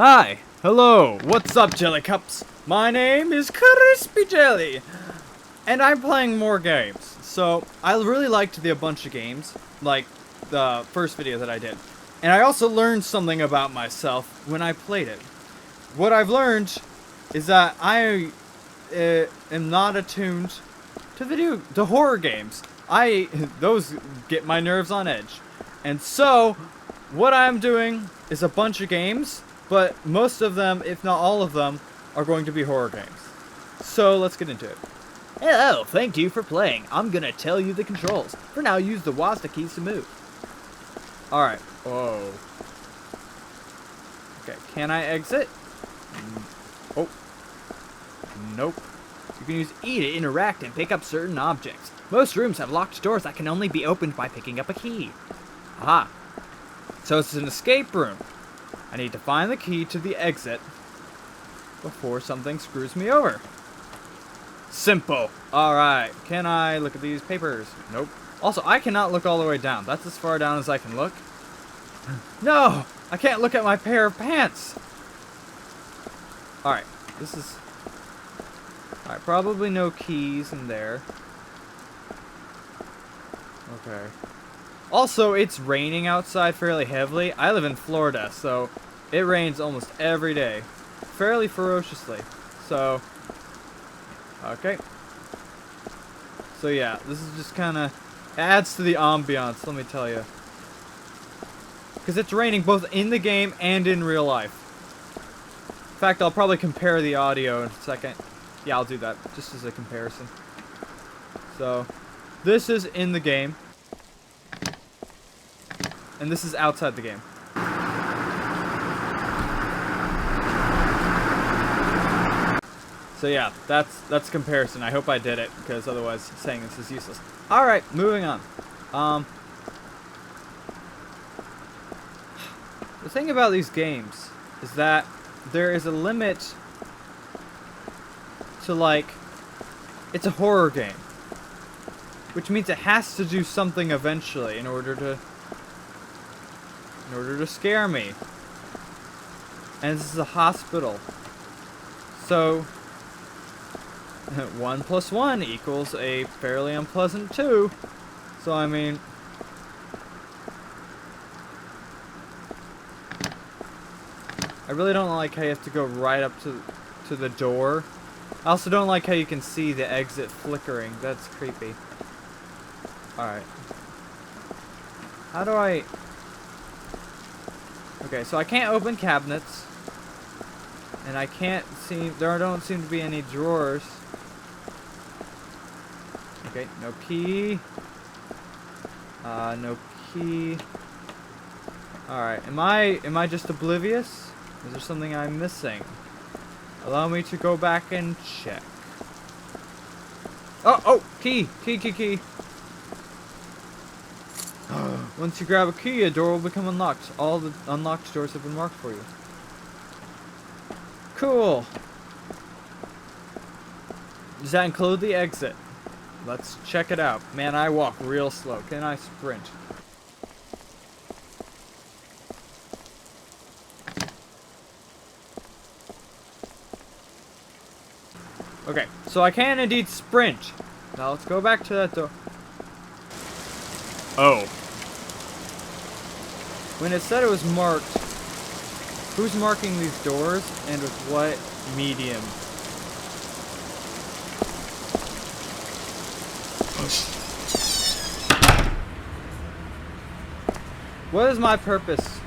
Hi, hello, what's up, Jelly Cups? My name is Crispy Jelly, and I'm playing more games. So, I really liked the Buncha Games, like the first video that I did. And I also learned something about myself when I played it. What I've learned is that I am not attuned to horror games. Those get my nerves on edge. And so, what I'm doing is a bunch of games, but most of them, if not all of them, are going to be horror games. So, let's get into it. Hello, thank you for playing. I'm gonna tell you the controls. For now, use the WASD keys to move. Alright. Whoa. Okay, can I exit? Oh. Nope. You can use E to interact and pick up certain objects. Most rooms have locked doors that can only be opened by picking up a key. Aha. So it's an escape room. I need to find the key to the exit before something screws me over. Simple. Alright, can I look at these papers? Nope. Also, I cannot look all the way down. That's as far down as I can look. No! I can't look at my pair of pants! Alright, this is... Alright, probably no keys in there. Okay. Also, it's raining outside fairly heavily. I live in Florida, so it rains almost every day. Fairly ferociously. So, okay. So yeah, this is just kind of adds to the ambiance, let me tell you. Because it's raining both in the game and in real life. In fact, I'll probably compare the audio in a second. Yeah, I'll do that, just as a comparison. So, this is in the game. And this is outside the game. So yeah, that's comparison. I hope I did it, because otherwise saying this is useless. Alright, moving on. The thing about these games is that there is a limit to, like, it's a horror game. Which means it has to do something eventually in order to scare me. And this is a hospital. So 1 + 1 equals a fairly unpleasant 2. So I mean, I really don't like how you have to go right up to the door. I also don't like how you can see the exit flickering. That's creepy. Alright. How do I... Okay, so I can't open cabinets. And I can't see... There don't seem to be any drawers. Okay, no key. No key. Alright, am I just oblivious? Is there something I'm missing? Allow me to go back and check. Oh, key! Key! Once you grab a key, a door will become unlocked. All the unlocked doors have been marked for you. Cool! Does that include the exit? Let's check it out. Man, I walk real slow. Can I sprint? Okay, so I can indeed sprint. Now let's go back to that door. Oh. When it said it was marked, who's marking these doors and with what medium? What is my purpose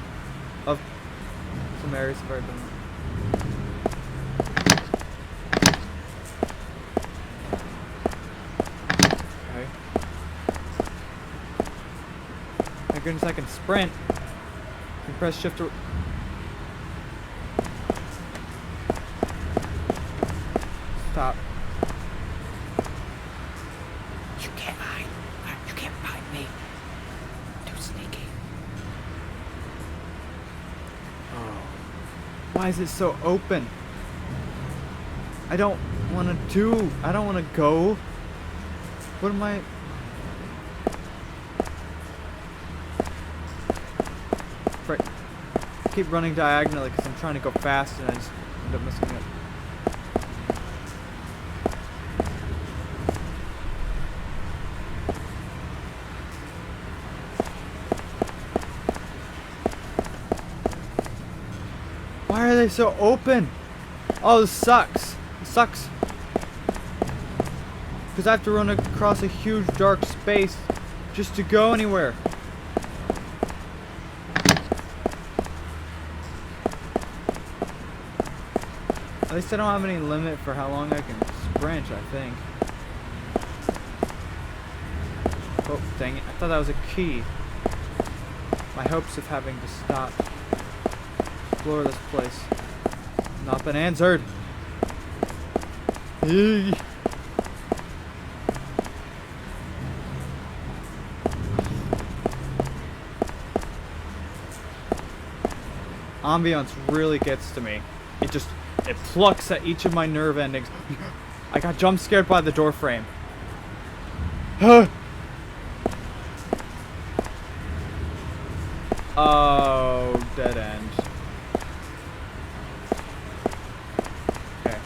of some areas of our building? Okay. Thank goodness I can sprint. You press shift to... Stop. You can't hide. You can't find me. Too sneaky. Oh. Why is it so open? I don't want to go. What am I... Right. keep running diagonally because I'm trying to go fast and I just end up missing it. Why are they so open? Oh, this sucks. It sucks. Because I have to run across a huge dark space just to go anywhere. At least I don't have any limit for how long I can sprint, I think. Oh, dang it. I thought that was a key. My hopes of having to stop explore this place not been answered. Eee. Ambiance really gets to me. It plucks at each of my nerve endings. I got jump scared by the door frame. Oh, dead end. Okay.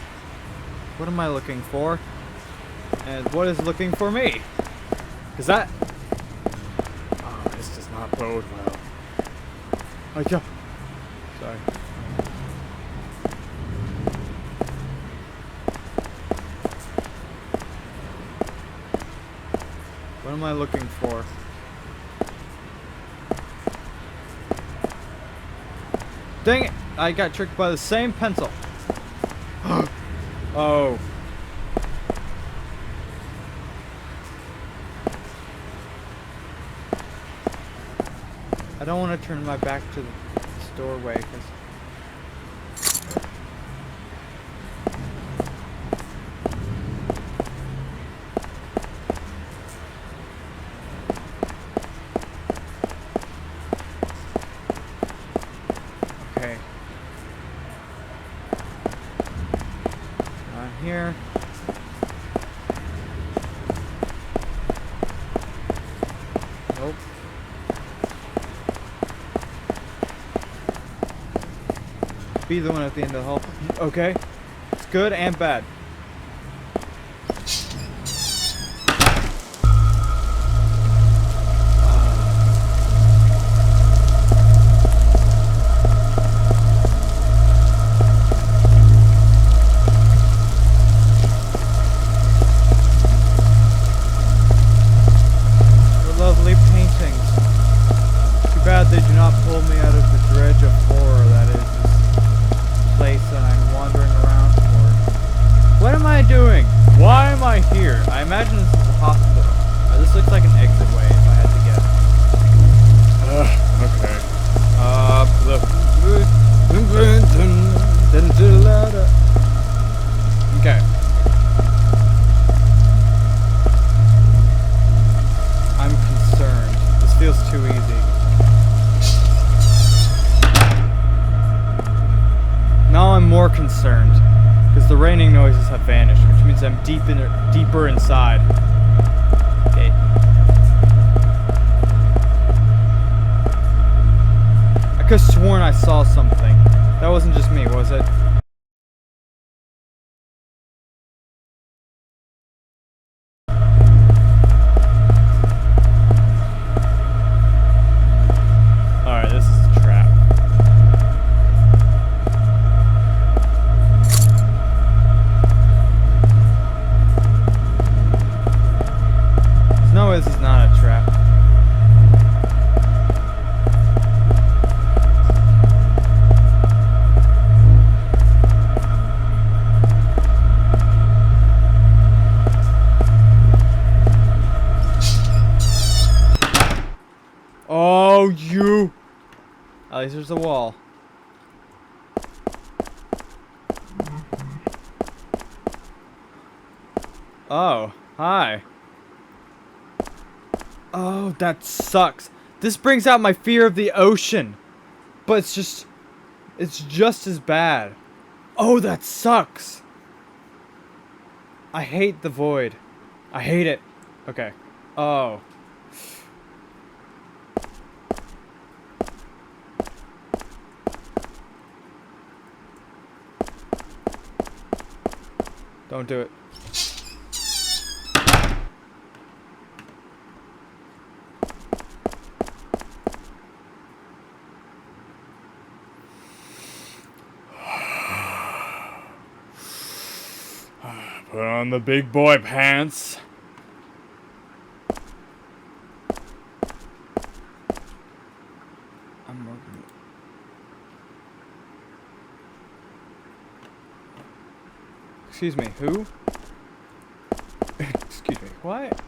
What am I looking for? And what is looking for me? Is that... Oh, this does not bode well. Oh, yeah. Sorry. What am I looking for? Dang it! I got tricked by the same pencil. Oh. I don't want to turn my back to the doorway because... Okay. Not here. Nope. Be the one at the end of the hall. Okay. It's good and bad. Lovely paintings. Too bad they do not pull me out of the dredge of horror that is this place that I'm wandering around for. What am I doing? Why am I here? I imagine this is a hospital. This looks like an exit way if I had to guess. Okay. Okay. I'm concerned. This feels too easy. Now I'm more concerned because the raining noises have vanished, which means I'm deeper inside. Okay. I could have sworn I saw something. That wasn't just me, was it? Alright, this is a trap. There's no way this is not a trap. Oh, you! At least there's a wall. Oh, hi. Oh, that sucks. This brings out my fear of the ocean. But it's just as bad. Oh, that sucks. I hate the void. I hate it. Okay. Oh. Don't do it. Put on the big boy pants. I'm working. Excuse me, who? Excuse me, what?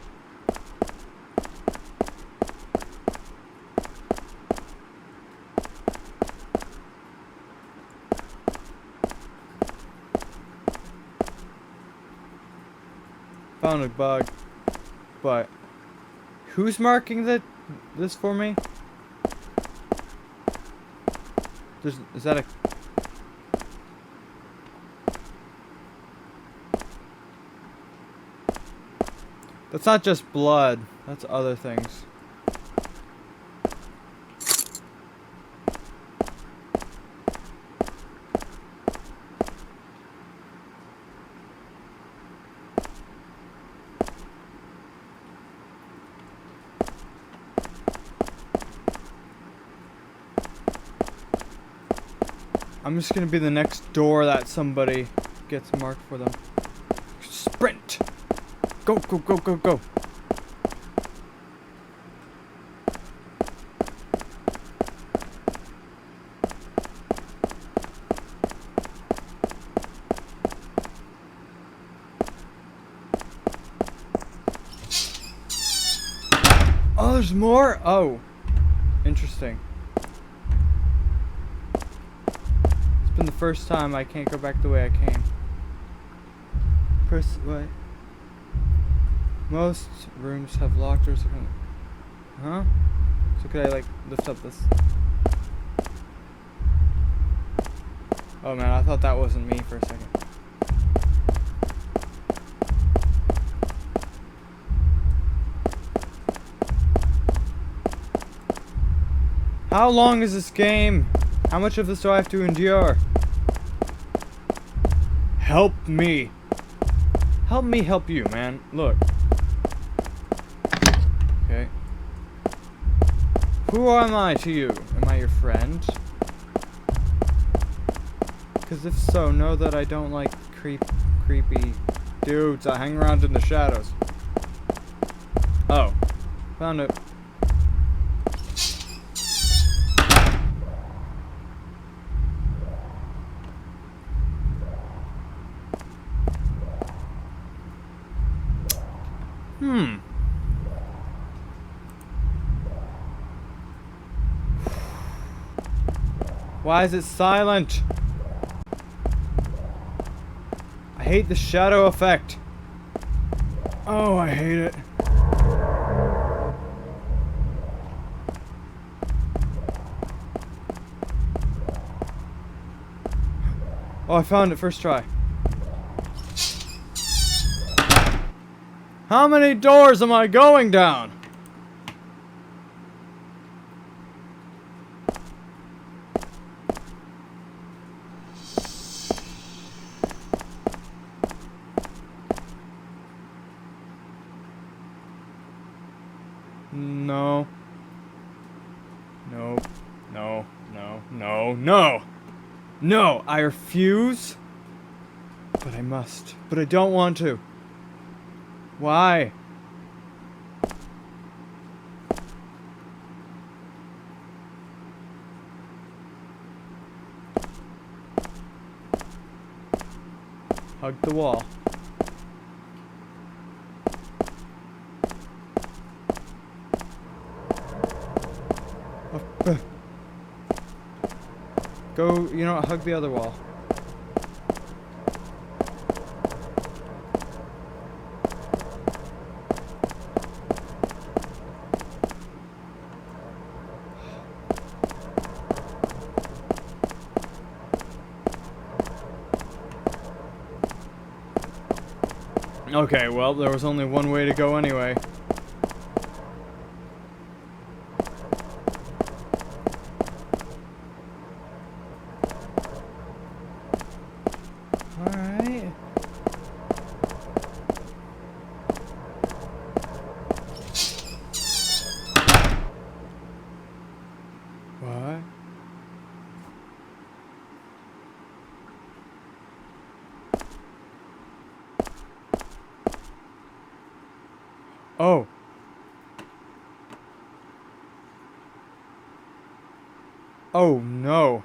Found a bug, but who's marking this for me? Is that a? That's not just blood. That's other things. I'm just gonna be the next door that somebody gets marked for them. Sprint! Go, go, go, go, go! Oh, there's more? Oh. Interesting. It's been the first time I can't go back the way I came. Press what? Most rooms have locked doors. Huh? So could I like lift up this? Oh man, I thought that wasn't me for a second. How long is this game? How much of this do I have to endure? Help me. Help me help you, man. Look. Okay. Who am I to you? Am I your friend? Because if so, know that I don't like creepy dudes that hang around in the shadows. Oh. Found it. Why is it silent? I hate the shadow effect. Oh, I hate it. Oh, I found it first try. How many doors am I going down? No. No. No. No. No. No. No. I refuse. But I must. But I don't want to. Why? Hug the wall. Go, you know what, hug the other wall. Okay, well, there was only one way to go anyway. Alright. What? Oh. Oh no.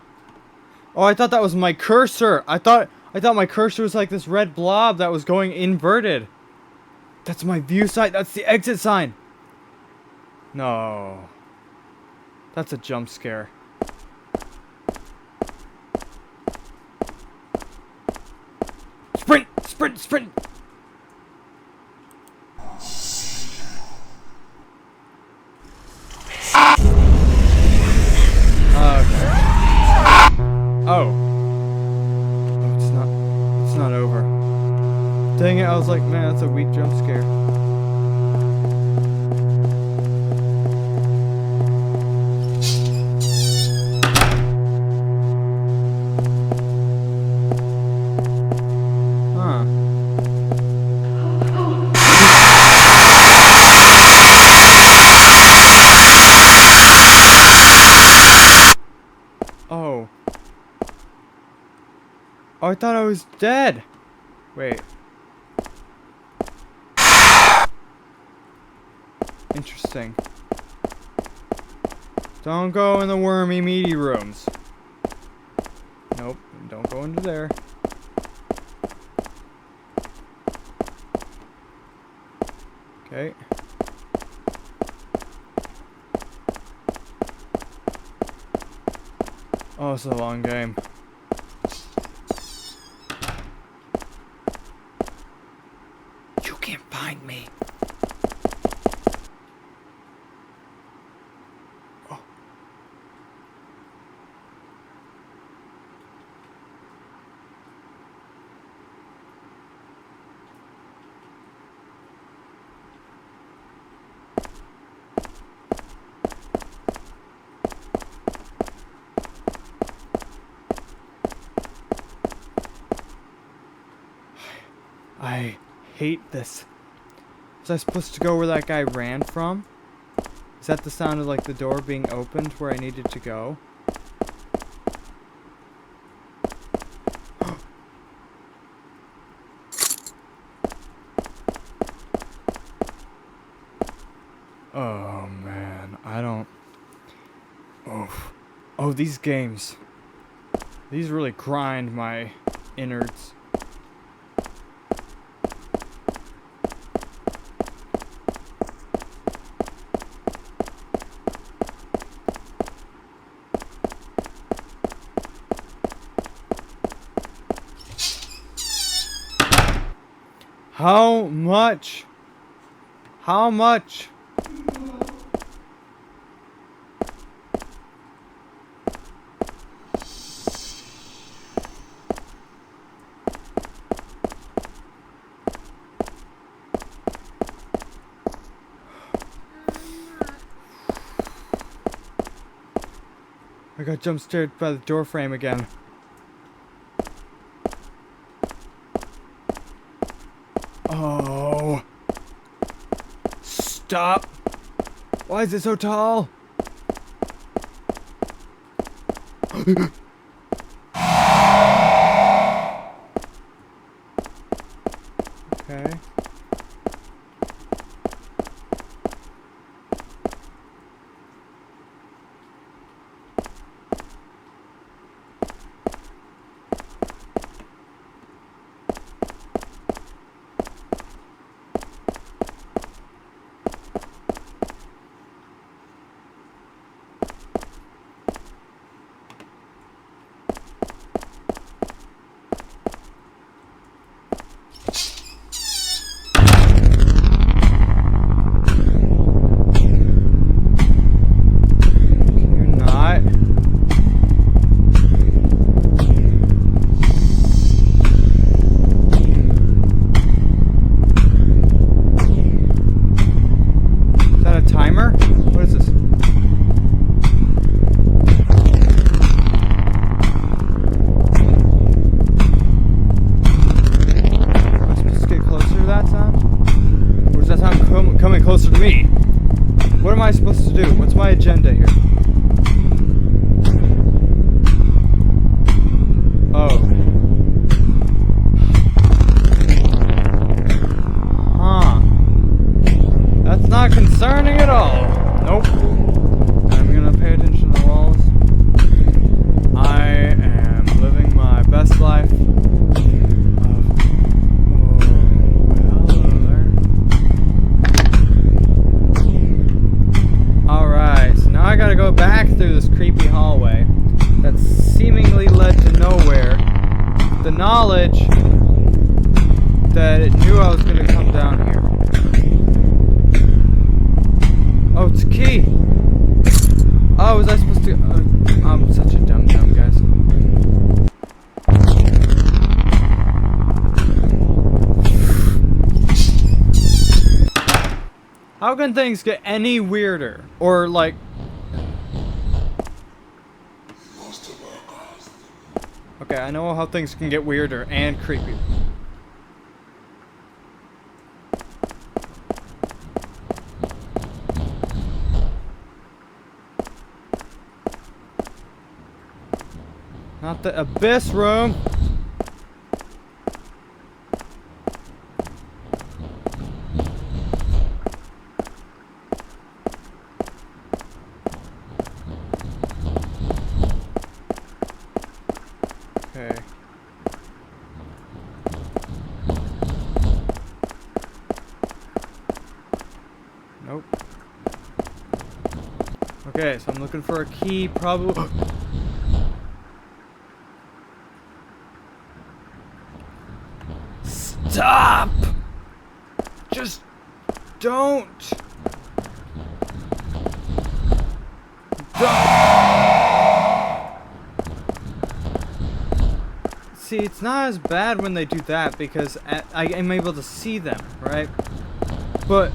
Oh, I thought that was my cursor. I thought my cursor was like this red blob that was going inverted. That's my view sign. That's the exit sign. No. That's a jump scare. Sprint! Sprint! Sprint! Oh. Oh, it's not over. Dang it, I was like, man, that's a weak jump scare. Huh. Oh. Oh, I thought I was dead. Wait. Interesting. Don't go in the wormy, meaty rooms. Nope, don't go into there. Okay. Oh, it's a long game. You can't find me. Oh. I hate this. Was I supposed to go where that guy ran from? Is that the sound of like the door being opened where I needed to go? Oh man, I don't. Oh, oh, these games. These really grind my innards. How much? How much? I got jump scared by the door frame again. Oh. Stop. Why is it so tall? Okay. this creepy hallway that seemingly led to nowhere. The knowledge that it knew I was gonna come down here. Oh, it's a key! Oh, was I supposed to... I'm such a dumb guys. How can things get any weirder? Or, like... Okay, I know how things can get weirder and creepy. Not the abyss room. Okay. Nope. Okay, so I'm looking for a key, probably. Stop! Just don't. See, it's not as bad when they do that because I am able to see them, right? But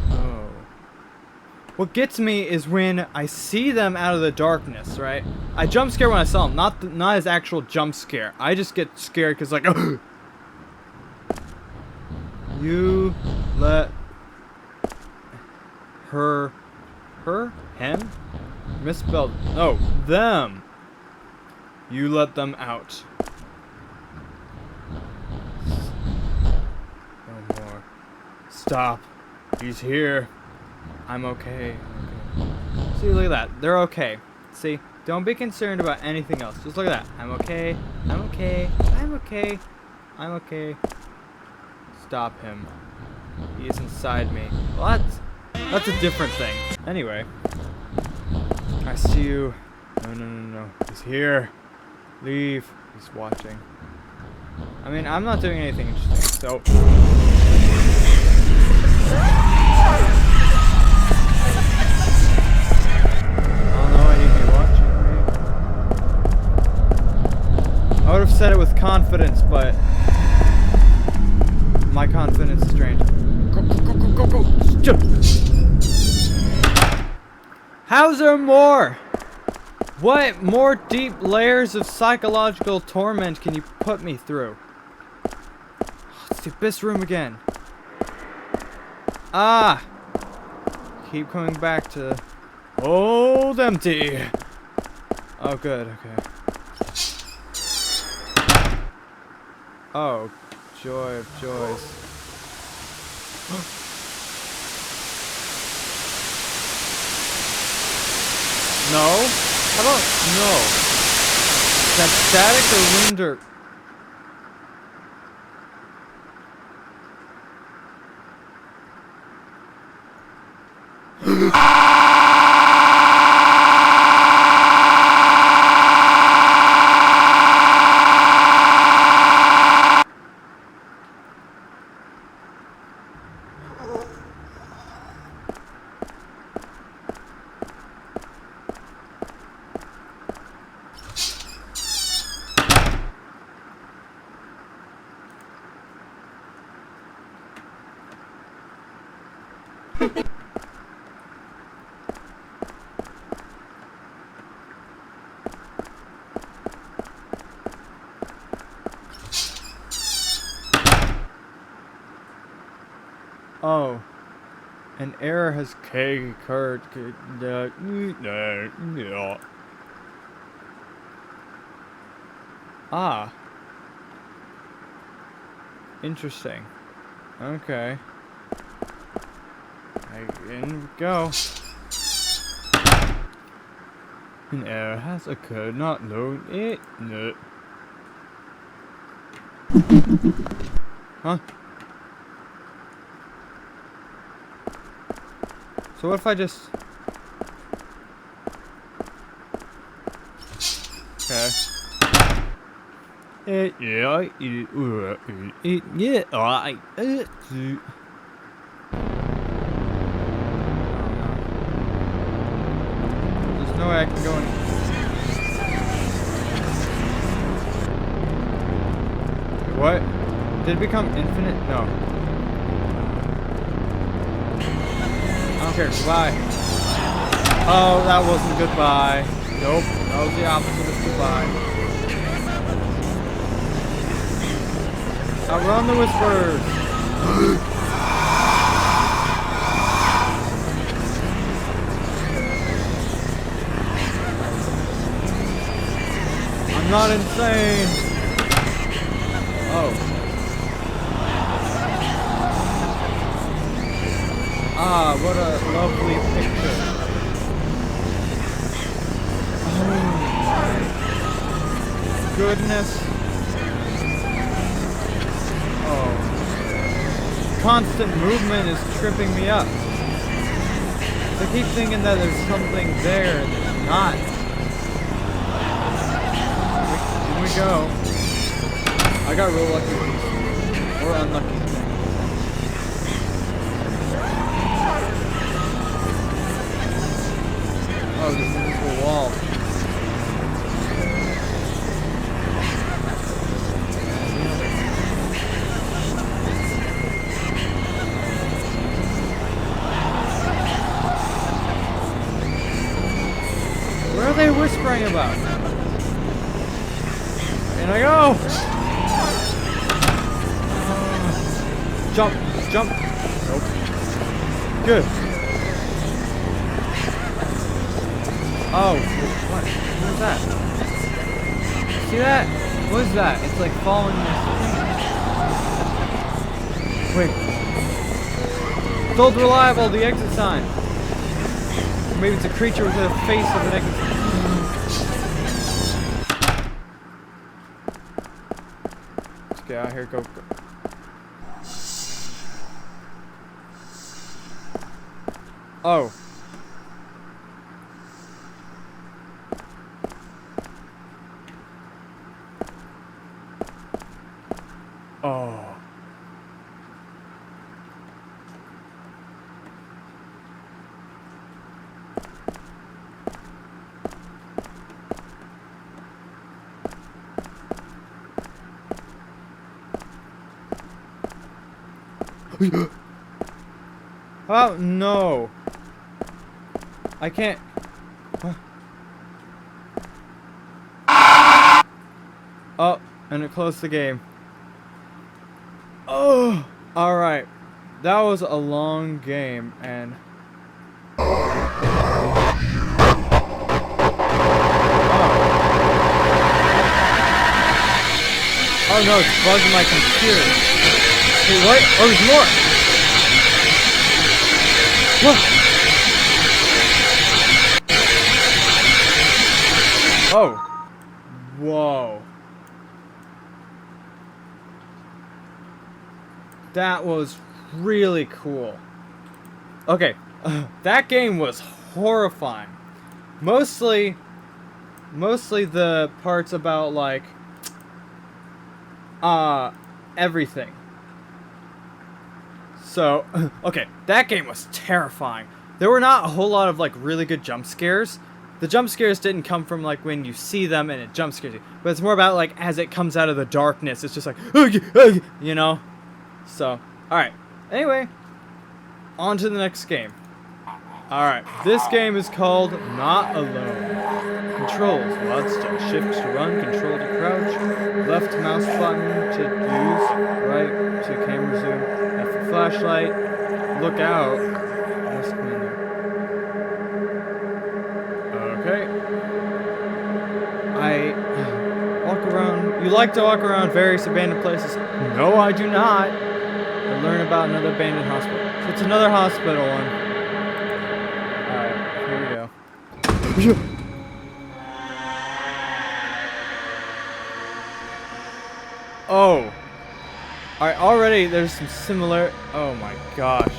what gets me is when I see them out of the darkness, right? I jump scare when I saw them, not as actual jump scare. I just get scared because like, you let him, misspelled. No, them. You let them out. No more. Stop. He's here. I'm okay. See, look at that. They're okay. See, don't be concerned about anything else. Just look at that. I'm okay. I'm okay. I'm okay. I'm okay. Stop him. He is inside me. What? That's a different thing. Anyway. I see you. No. He's here. Leave. He's watching. I mean, I'm not doing anything interesting, so... I would have said it with confidence, but my confidence is drained. Go. How's there more? What more deep layers of psychological torment can you put me through? It's the abyss room again. Ah! Keep coming back to old empty. Oh, good, okay. Oh, joy of joys. No? How about no? Is that static or wind or... Oh, an error has occurred. Ah. Interesting. Okay. In we go. An error has occurred. Not known it. No. Huh? So what if I just... Okay. Yeah. There's no way I can go in. What? Did it become infinite? No. I don't care. Goodbye. Oh, that wasn't goodbye. Nope. That was the opposite of goodbye. Outrun the whispers. I'm not insane. Oh. Ah, what a lovely picture. Oh my goodness. Oh. Constant movement is tripping me up. I keep thinking that there's something there and there's not. Here we go. I got real lucky with these. Or unlucky. Oh, this invisible wall. What are they whispering about? And I go! Jump! Jump! Nope. Good. Oh, what? What is that? See that? What is that? It's like following this. Wait. Sold reliable, the exit sign. Or maybe it's a creature with the face of an exit sign. Let's get out of here, go. Oh. Oh. Oh no. I can't. Oh, and it closed the game. Oh, all right. That was a long game, and oh no, it's bugging my computer. Wait, what? Oh, there's more. What? Oh. Whoa. That was really cool. Okay, that game was horrifying. Mostly the parts about like everything. So, okay, that game was terrifying. There were not a whole lot of like really good jump scares. The jump scares didn't come from like when you see them and it jump scares you, but it's more about like as it comes out of the darkness, it's just like, you know? So, alright. Anyway, on to the next game. Alright, this game is called Not Alone. Controls, WASD still. Shift to run, control to crouch, left mouse button to use, right to camera zoom, F for flashlight, look out. Okay. I walk around. You like to walk around various abandoned places. No, I do not. I learn about another abandoned hospital. So it's another hospital one. Alright, here we go. Oh. Alright, already there's some similar. Oh my gosh.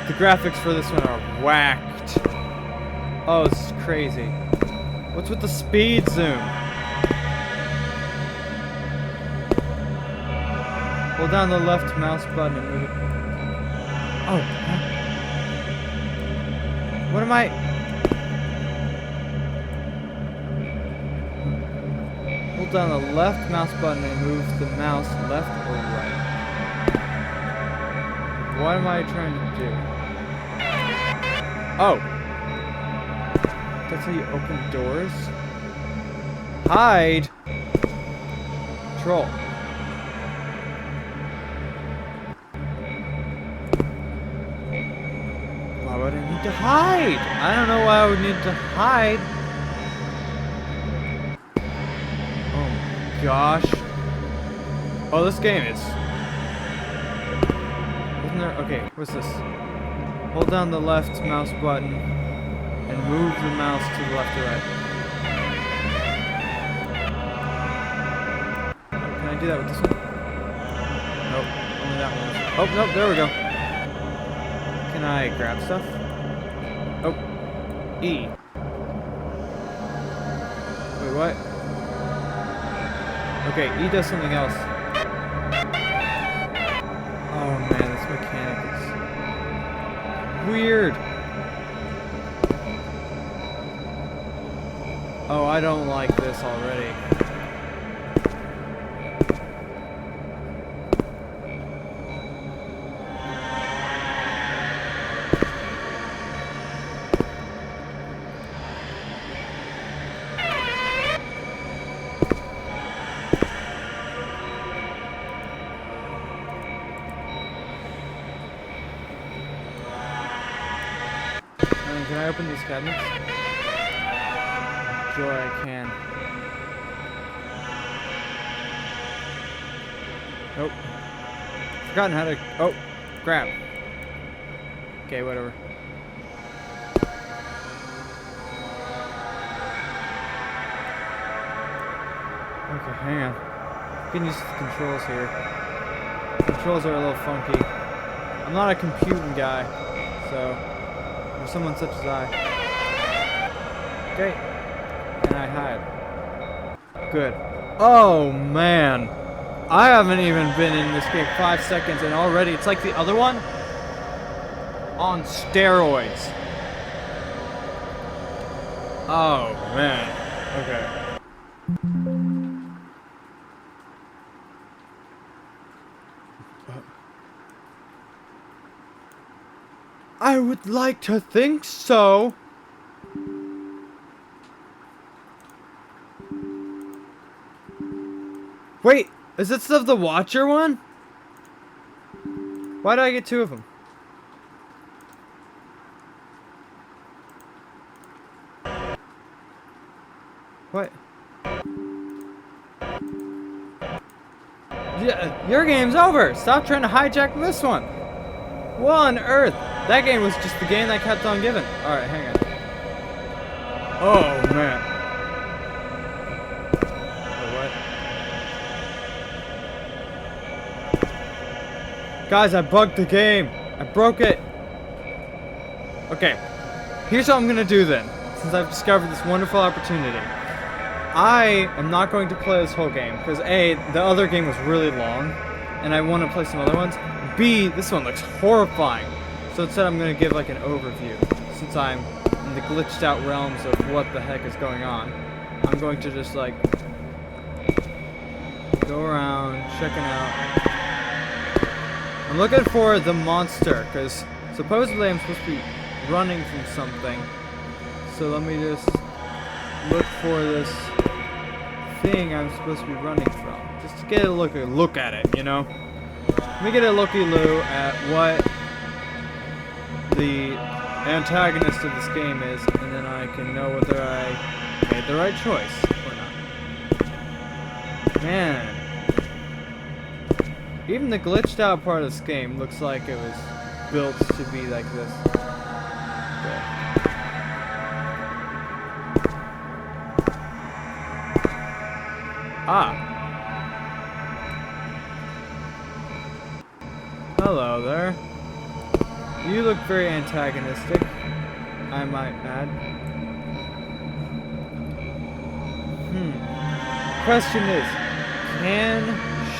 The graphics for this one are whacked. Oh, this is crazy. What's with the speed zoom? Hold down the left mouse button and move it. Oh. Huh? What am I? Hold down the left mouse button and move the mouse left or right. What am I trying to do? Oh. That's how you open doors? Hide! Troll. Why would I need to hide? I don't know why I would need to hide. Oh my gosh. Oh, this game is... Isn't there... Okay, what's this? Hold down the left mouse button and move the mouse to the left or right. Can I do that with this one? Nope, only that one. Oh, nope, there we go. Can I grab stuff? Oh, E. Wait, what? Okay, E does something else. Oh man, this mechanic is weird. Oh, I don't like this already. Can I open these cabinets? Joy, I can. Nope. Forgotten how to... Oh, grab. Okay, whatever. Okay, hang on. Getting used to the controls here. Controls are a little funky. I'm not a computing guy, so... For someone such as I. Okay. And I hide. Good. Oh, man. I haven't even been in this game 5 seconds and already it's like the other one on steroids. Oh, man. Okay. I would like to think so. Wait, is this the Watcher one? Why did I get 2 of them? What? Yeah, your game's over. Stop trying to hijack this one. What on earth? That game was just the game that kept on giving. Alright, hang on. Oh, man. Oh, what? Guys, I bugged the game. I broke it. Okay. Here's what I'm going to do then. Since I've discovered this wonderful opportunity. I am not going to play this whole game. Because A, the other game was really long. And I want to play some other ones. B, this one looks horrifying. So instead I'm going to give like an overview. Since I'm in the glitched out realms of what the heck is going on. I'm going to just like go around, checking out. I'm looking for the monster because supposedly I'm supposed to be running from something. So let me just look for this thing I'm supposed to be running from. Just to get a look at it, you know? Let me get a looky-loo at what the antagonist of this game is, and then I can know whether I made the right choice or not. Man. Even the glitched out part of this game looks like it was built to be like this. Okay. Ah. Hello there. You look very antagonistic, I might add. Question is, can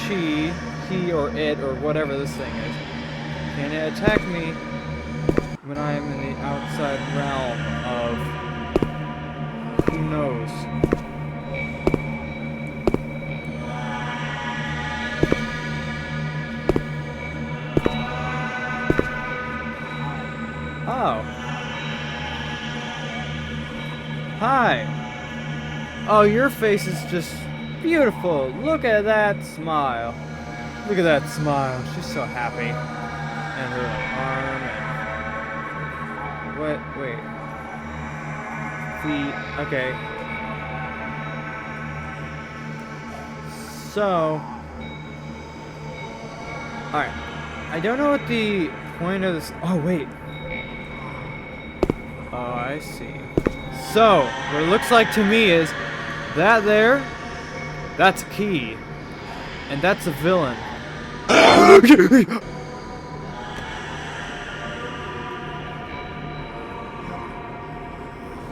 he or it or whatever this thing is, can it attack me when I am in the outside realm of who knows? Oh. Hi. Oh, your face is just beautiful. Look at that smile. Look at that smile. She's so happy. And her arm and... What? Wait. Feet. Okay. So... Alright. I don't know what the point of this... Oh, wait. Oh, I see. So, what it looks like to me is that there, that's a key. And that's a villain.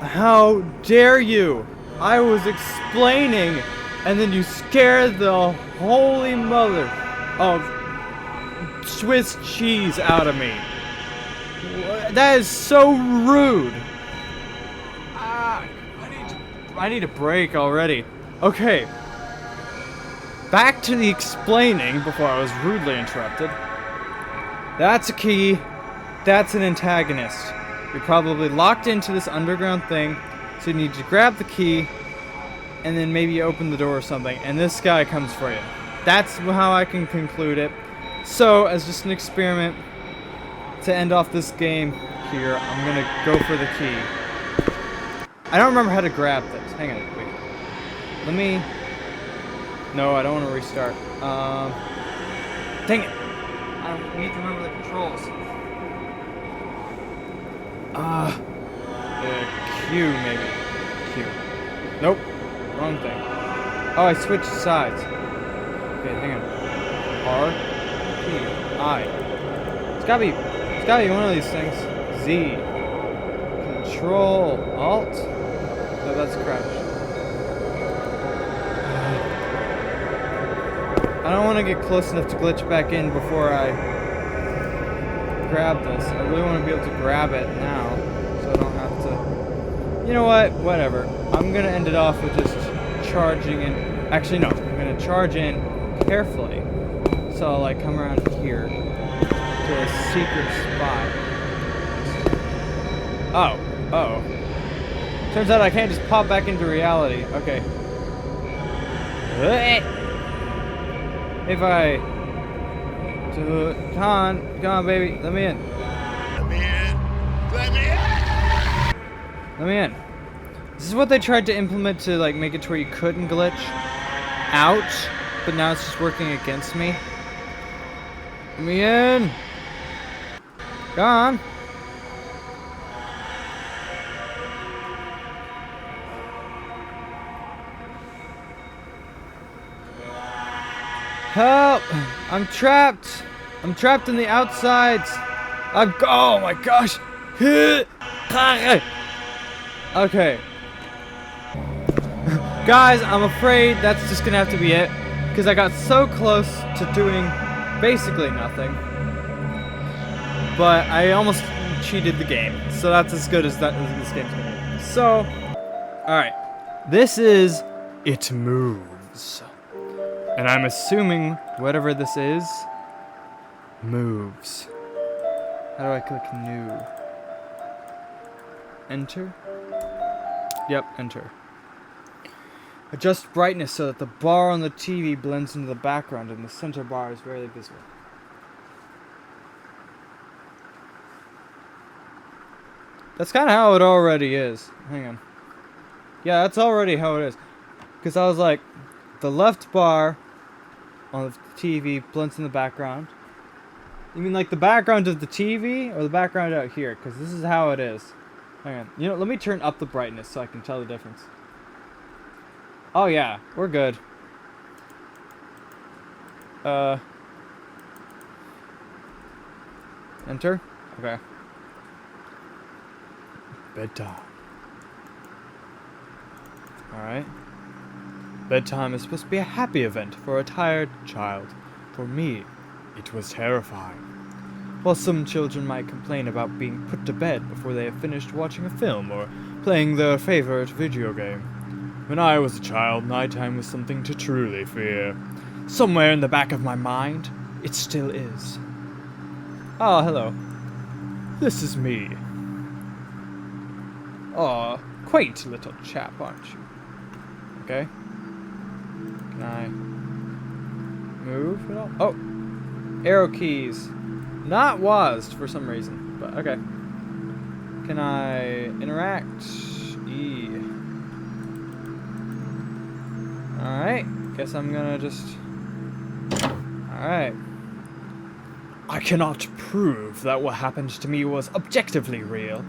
How dare you? I was explaining, and then you scared the holy mother of Swiss cheese out of me. That is so rude. I need a break already. Okay. Back to the explaining before I was rudely interrupted. That's a key. That's an antagonist. You're probably locked into this underground thing, so you need to grab the key, and then maybe open the door or something, and this guy comes for you. That's how I can conclude it. So, as just an experiment, to end off this game here, I'm gonna go for the key. I don't remember how to grab this. Hang on, wait. Let me... No, I don't want to restart. Dang it! I need to remember the controls. Q, maybe. Q. Nope. Wrong thing. Oh, I switched sides. Okay, hang on. R, P, I. It's gotta be one of these things. Z. Control, Alt. No, that's crouch. I don't want to get close enough to glitch back in before I grab this. I really want to be able to grab it now, so I don't have to... You know what? Whatever. I'm going to end it off with just charging in... Actually, no. I'm going to charge in carefully. So I'll, like, come around here to a secret spot. Oh. Uh-oh. Turns out I can't just pop back into reality. Okay. If I... Come on, baby. Let me in. Let me in. Let me in. Let me in. This is what they tried to implement to, like, make it to where you couldn't glitch out, but now it's just working against me. Let me in. Come on. Help! I'm trapped! I'm trapped in the outsides! Oh my gosh! Okay. Guys, I'm afraid that's just gonna have to be it. Because I got so close to doing basically nothing. But I almost cheated the game. So that's as good as this game's gonna be. So, alright. This is It Moves. And I'm assuming whatever this is moves. How do I click new? Enter? Yep, enter. Adjust brightness so that the bar on the TV blends into the background and the center bar is rarely visible. That's kind of how it already is. Hang on. Yeah, that's already how it is. Because I was like, the left bar on the TV blends in the background. You mean like the background of the TV or the background out here? Because this is how it is. Hang on. You know, let me turn up the brightness so I can tell the difference. Oh yeah, we're good. Enter? Okay. Bedtime. Alright. Bedtime is supposed to be a happy event for a tired child. For me, it was terrifying. While some children might complain about being put to bed before they have finished watching a film or playing their favorite video game, when I was a child, nighttime was something to truly fear. Somewhere in the back of my mind, it still is. Oh, hello. This is me. Aw, quaint little chap, aren't you? Okay. Can I move at all? Oh! Arrow keys. Not WASD for some reason, but okay. Can I interact? E. Alright. Guess I'm gonna just... Alright. I cannot prove that what happened to me was objectively real.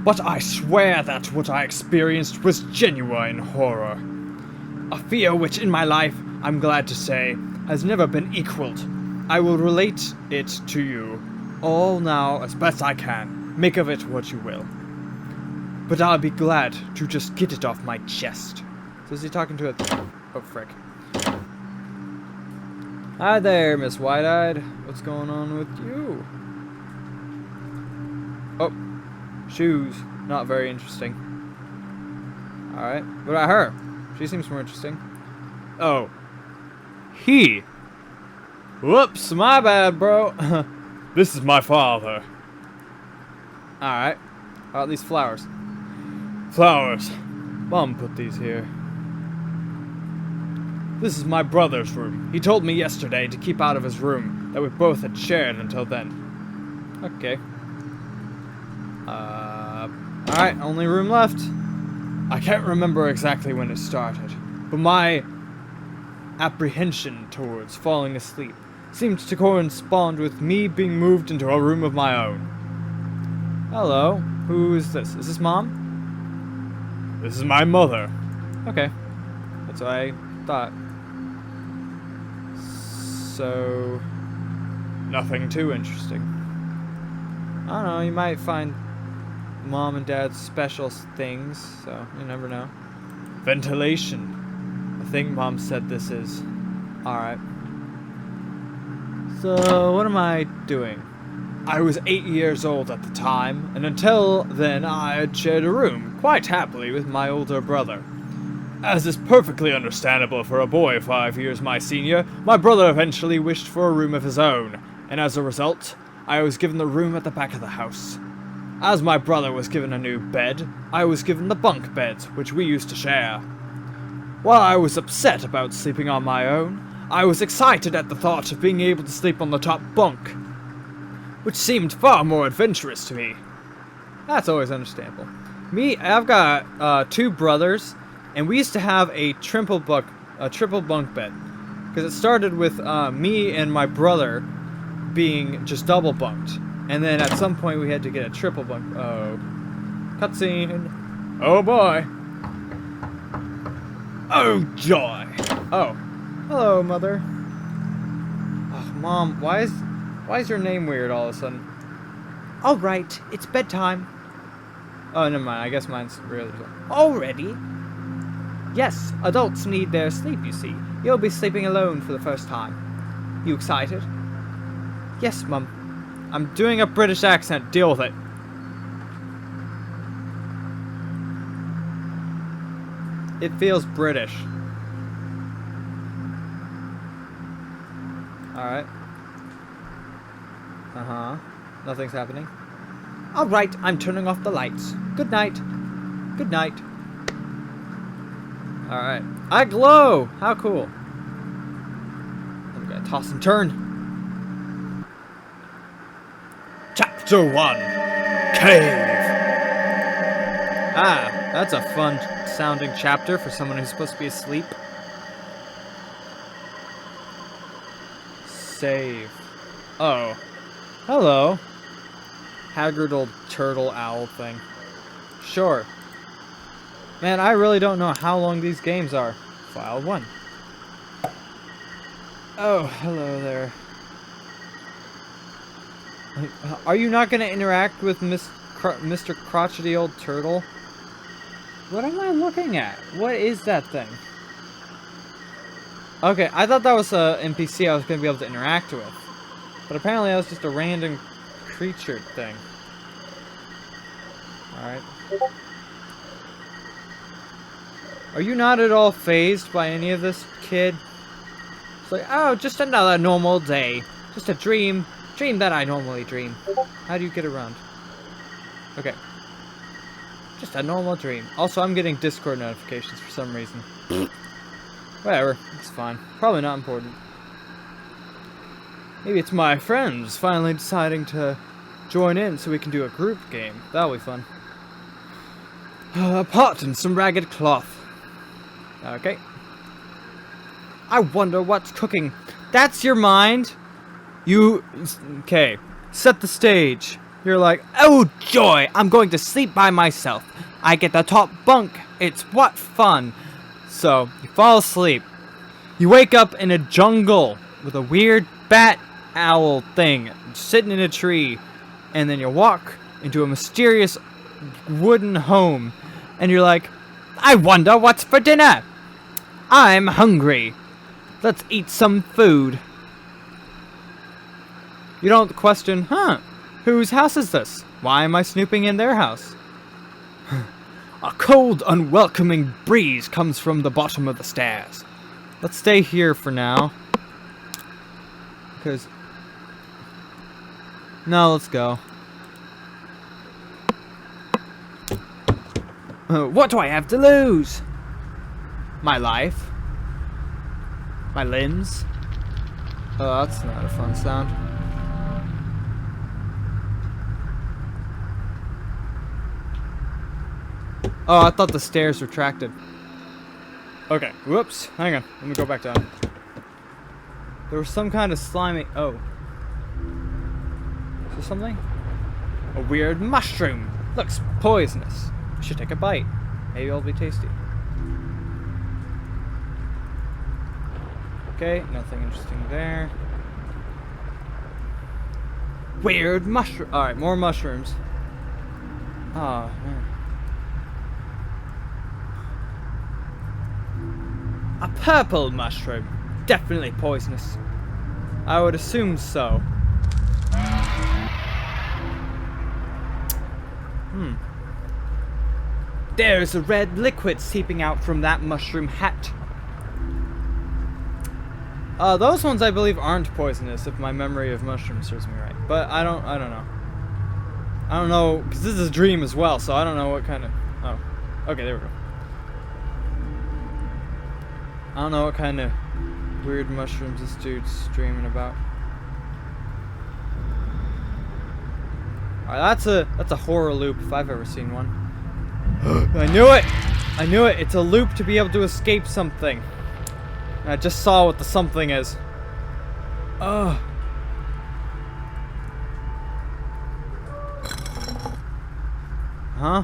But I swear that what I experienced was genuine horror. A fear which in my life, I'm glad to say, has never been equaled. I will relate it to you all now as best I can. Make of it what you will. But I'll be glad to just get it off my chest. So is he talking to a... Oh, frick. Hi there, Miss Wide-Eyed. What's going on with you? Oh. Shoes. Not very interesting. Alright. What about her? She seems more interesting. Oh. He. Whoops, my bad, bro. This is my father. Alright. How about these flowers? Flowers. Mom put these here. This is my brother's room. He told me yesterday to keep out of his room that we both had shared until then. Okay. Alright, only room left. I can't remember exactly when it started, but my apprehension towards falling asleep seemed to correspond with me being moved into a room of my own. Hello, who is this? Is this Mom? This is my mother. Okay, that's what I thought. So, nothing too interesting. I don't know, you might find Mom and Dad's special things, so you never know. Ventilation. I think Mom said this is. Alright. So, what am I doing? I was 8 years old at the time, and until then I had shared a room, quite happily, with my older brother. As is perfectly understandable for a boy 5 years my senior, my brother eventually wished for a room of his own, and as a result, I was given the room at the back of the house. As my brother was given a new bed, I was given the bunk beds, which we used to share. While I was upset about sleeping on my own, I was excited at the thought of being able to sleep on the top bunk, which seemed far more adventurous to me. That's always understandable. I've got 2 brothers, and we used to have a triple bunk bed, because it started with me and my brother being just double bunked. And then at some point we had to get a triple bunk. Oh. Cutscene. Oh boy. Oh joy. Oh. Hello, Mother. Oh, Mom, why is your name weird all of a sudden? Alright, it's bedtime. Oh, never mind. I guess mine's really... Already? Yes, adults need their sleep, you see. You'll be sleeping alone for the first time. You excited? Yes, Mum. I'm doing a British accent. Deal with it. It feels British. Alright. Uh-huh. Nothing's happening. Alright, I'm turning off the lights. Good night. Good night. Alright. I glow! How cool. I'm gonna toss and turn. Chapter 1. Cave. Ah, that's a fun sounding chapter for someone who's supposed to be asleep. Save. Oh. Hello. Haggard old turtle owl thing. Sure. Man, I really don't know how long these games are. File 1. Oh, hello there. Are you not going to interact with Mr. Crotchety Old Turtle? What am I looking at? What is that thing? Okay, I thought that was a NPC I was going to be able to interact with. But apparently that was just a random creature thing. Alright. Are you not at all fazed by any of this, kid? It's like, oh, just another normal day. Just a dream. Dream that I normally dream. How do you get around? Okay. Just a normal dream. Also, I'm getting Discord notifications for some reason. Whatever. It's fine. Probably not important. Maybe it's my friends finally deciding to join in so we can do a group game. That'll be fun. A pot and some ragged cloth. Okay. I wonder what's cooking. That's your mind? You... Okay. Set the stage. You're like, oh joy, I'm going to sleep by myself. I get the top bunk. It's what fun. So, you fall asleep. You wake up in a jungle with a weird bat owl thing sitting in a tree. And then you walk into a mysterious wooden home. And you're like, I wonder what's for dinner. I'm hungry. Let's eat some food. You don't question, huh? Whose house is this? Why am I snooping in their house? A cold, unwelcoming breeze comes from the bottom of the stairs. Let's stay here for now. Because... No, let's go. What do I have to lose? My life. My limbs. Oh, that's not a fun sound. Oh, I thought the stairs retracted. Okay, whoops. Hang on. Let me go back down. There was some kind of slimy... Oh. Is there something? A weird mushroom. Looks poisonous. I should take a bite. Maybe it'll be tasty. Okay, nothing interesting there. Weird mushroom. Alright, more mushrooms. Oh, man. A purple mushroom. Definitely poisonous. I would assume so. There's a red liquid seeping out from that mushroom hat. Those ones I believe aren't poisonous if my memory of mushrooms serves me right. But I don't know. I don't know, because this is a dream as well, so I don't know what kind of... Oh. Okay, there we go. I don't know what kind of weird mushrooms this dude's dreaming about. Alright, that's a horror loop if I've ever seen one. I knew it! I knew it! It's a loop to be able to escape something. And I just saw what the something is. Ugh. Huh?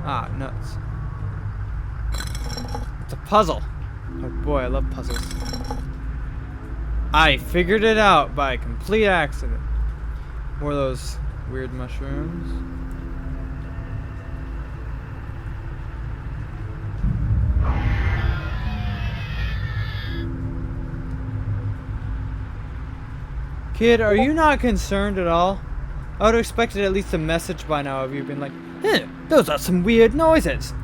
Ah, nuts. It's a puzzle. Oh boy, I love puzzles. I figured it out by complete accident. More of those weird mushrooms. Kid, are you not concerned at all? I would have expected at least a message by now of you being like, "Huh, those are some weird noises.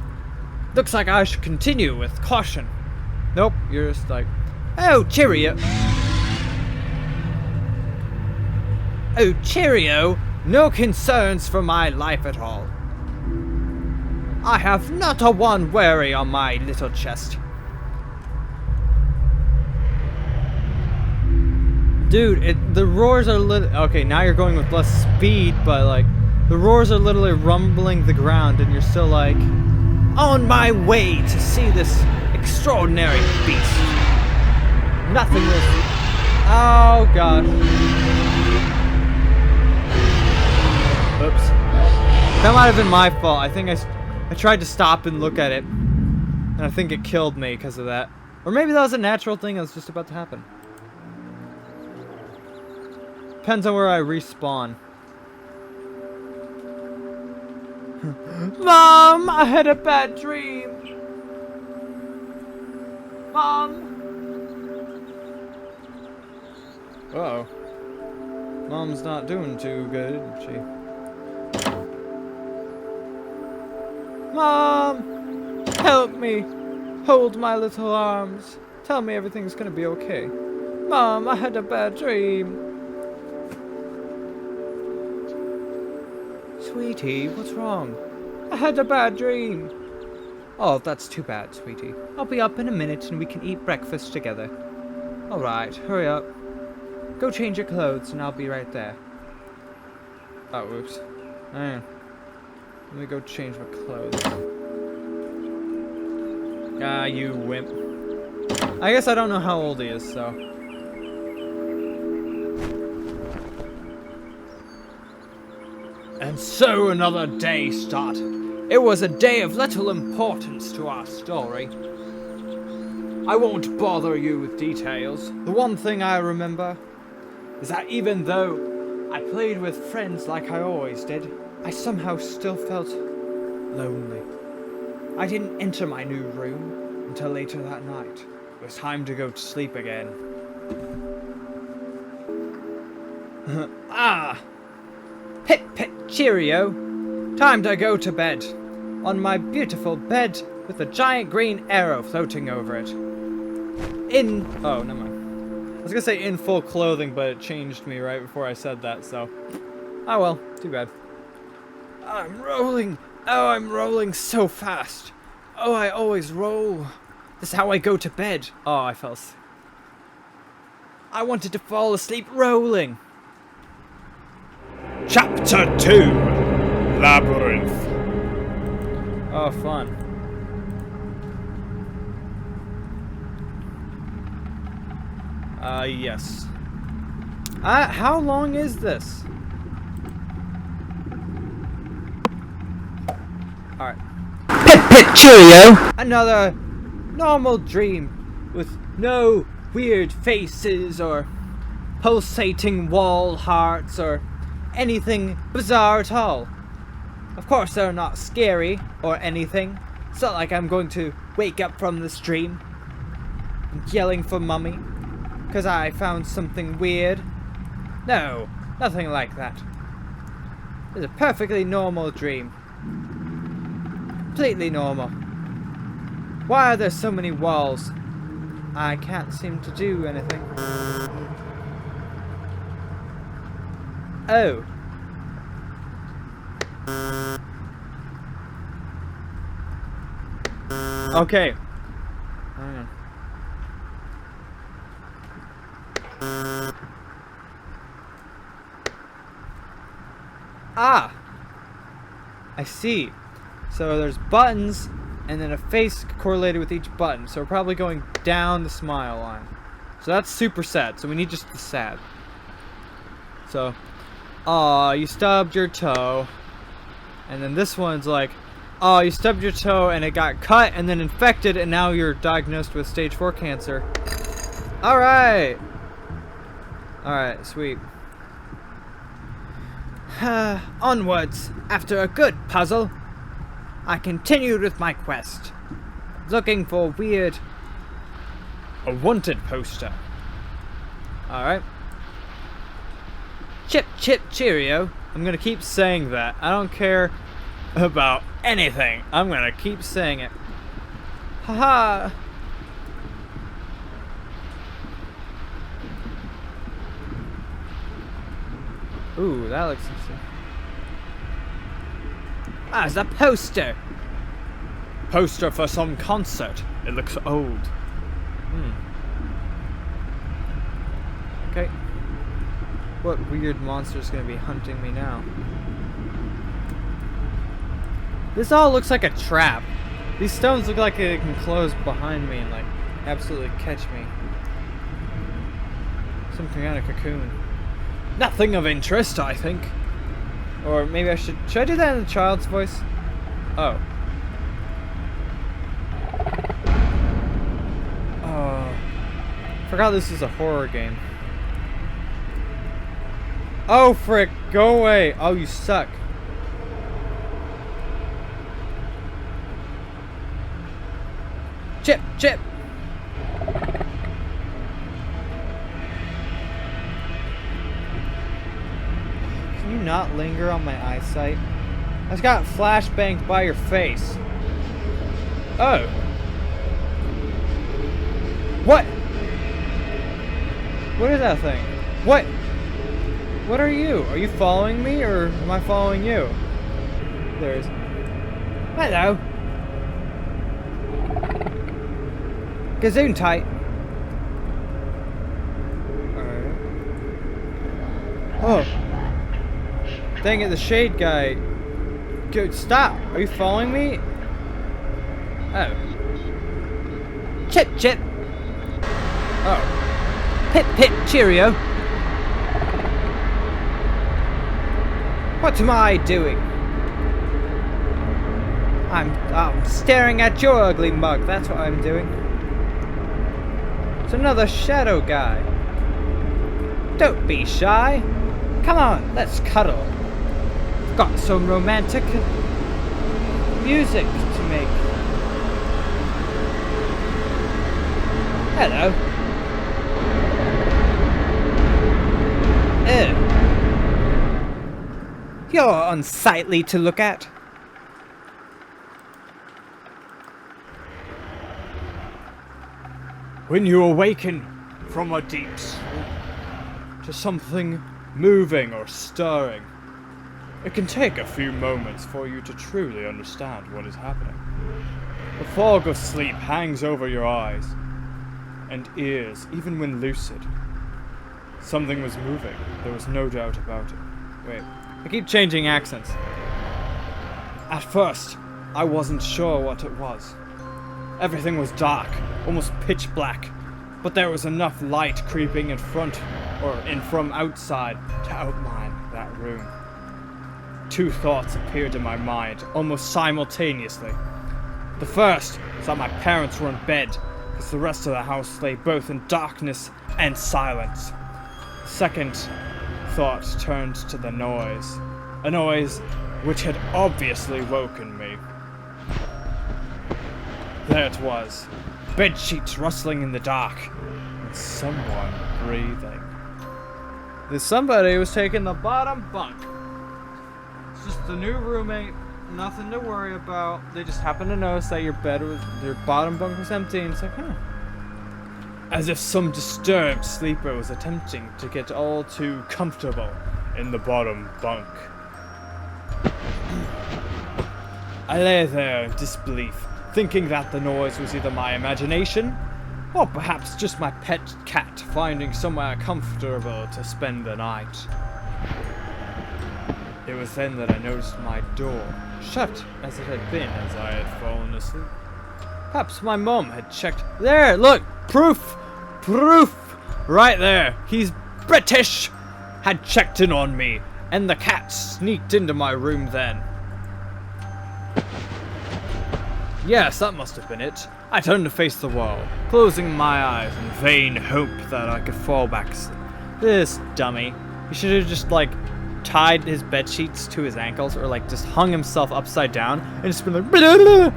Looks like I should continue with caution." Nope, you're just like, "Oh, cheerio." Oh, cheerio. No concerns for my life at all. I have not a one worry on my little chest. Dude, the roars are okay, now you're going with less speed, but like, the roars are literally rumbling the ground, and you're still like, on my way to see this extraordinary beast. Nothing was... Oh, gosh. Oops. That might have been my fault. I think I tried to stop and look at it, and I think it killed me because of that. Or maybe that was a natural thing that was just about to happen. Depends on where I respawn. Mom, I had a bad dream. Mom. Uh-oh. Mom's not doing too good, is she? Mom! Help me! Hold my little arms. Tell me everything's gonna be okay. Mom, I had a bad dream. Sweetie, what's wrong? I had a bad dream. Oh, that's too bad, sweetie. I'll be up in a minute and we can eat breakfast together. Alright, hurry up. Go change your clothes and I'll be right there. Oh, whoops. Hang on. Let me go change my clothes. Ah, you wimp. I guess I don't know how old he is, so. And so another day started. It was a day of little importance to our story. I won't bother you with details. The one thing I remember is that even though I played with friends like I always did, I somehow still felt lonely. I didn't enter my new room until later that night. It was time to go to sleep again. Ah! Pit pit cheerio! Time to go to bed. On my beautiful bed with a giant green arrow floating over it. Oh, never mind. I was gonna say in full clothing, but it changed me right before I said that, so. Oh well, too bad. I'm rolling. Oh, I'm rolling so fast. Oh, I always roll. This is how I go to bed. Oh, I fell asleep. I wanted to fall asleep rolling. Chapter 2 Labyrinth. Oh, fun. Yes. How long is this? Alright. Pit pit cheerio! Another normal dream with no weird faces or pulsating wall hearts or anything bizarre at all. Of course they're not scary or anything. It's not like I'm going to wake up from this dream yelling for mummy because I found something weird. No, nothing like that. It's a perfectly normal dream. Completely normal. Why are there so many walls? I can't seem to do anything. Oh. Okay. Hang on. Ah! I see. So there's buttons, and then a face correlated with each button. So we're probably going down the smile line. So that's super sad. So we need just the sad. So, aw, you stubbed your toe. And then this one's like, oh, you stubbed your toe and it got cut and then infected and now you're diagnosed with stage 4 cancer. Alright. Alright, sweet. Onwards. After a good puzzle, I continued with my quest. Looking for a wanted poster. Alright. Chip chip cheerio. I'm gonna keep saying that. I don't care about anything. I'm gonna keep saying it. Haha. Ooh, that looks interesting. Ah, it's a poster. Poster for some concert. It looks old. Okay. What weird monster's gonna be hunting me now? This all looks like a trap. These stones look like they can close behind me and like absolutely catch me. Some kind of cocoon. Nothing of interest, I think. Or maybe I should I do that in a child's voice? Oh. Oh. Forgot this is a horror game. Oh, frick. Go away. Oh, you suck. Chip, Chip. Can you not linger on my eyesight? I just got flashbanged by your face. Oh. What? What is that thing? What? What are you? Are you following me or am I following you? There's. Hello. Gazoon tight. Alright. Oh. Dang it, the shade guy. Dude, stop. Are you following me? Oh. Chip, Chip. Oh. Pip, Pip, cheerio. What am I doing? I'm staring at your ugly mug. That's what I'm doing. It's another shadow guy. Don't be shy. Come on, let's cuddle. I've got some romantic music to make. Hello. Ew. You're unsightly to look at. When you awaken from a deep sleep to something moving or stirring, it can take a few moments for you to truly understand what is happening. The fog of sleep hangs over your eyes and ears, even when lucid. Something was moving. There was no doubt about it. Wait, I keep changing accents. At first, I wasn't sure what it was. Everything was dark, almost pitch black, but there was enough light creeping in front or in from outside to outline that room. Two thoughts appeared in my mind almost simultaneously. The first was that my parents were in bed, because the rest of the house lay both in darkness and silence. The second thought turned to the noise, a noise which had obviously woken me. There it was, bed sheets rustling in the dark, and someone breathing. Somebody was taking the bottom bunk. It's just the new roommate, nothing to worry about. They just happened to notice that your bottom bunk was empty, and it's like, huh. As if some disturbed sleeper was attempting to get all too comfortable in the bottom bunk. I lay there in disbelief, thinking that the noise was either my imagination, or perhaps just my pet cat finding somewhere comfortable to spend the night. It was then that I noticed my door, shut as it had been as I had fallen asleep. Perhaps my mom had checked. There, look! Proof! Proof! Right there! He's British! Had checked in on me, and the cat sneaked into my room then. Yes, that must have been it. I turned to face the wall, closing my eyes in vain hope that I could fall back asleep. This dummy. He should have just, tied his bed sheets to his ankles, or, just hung himself upside down, and just been like, blah!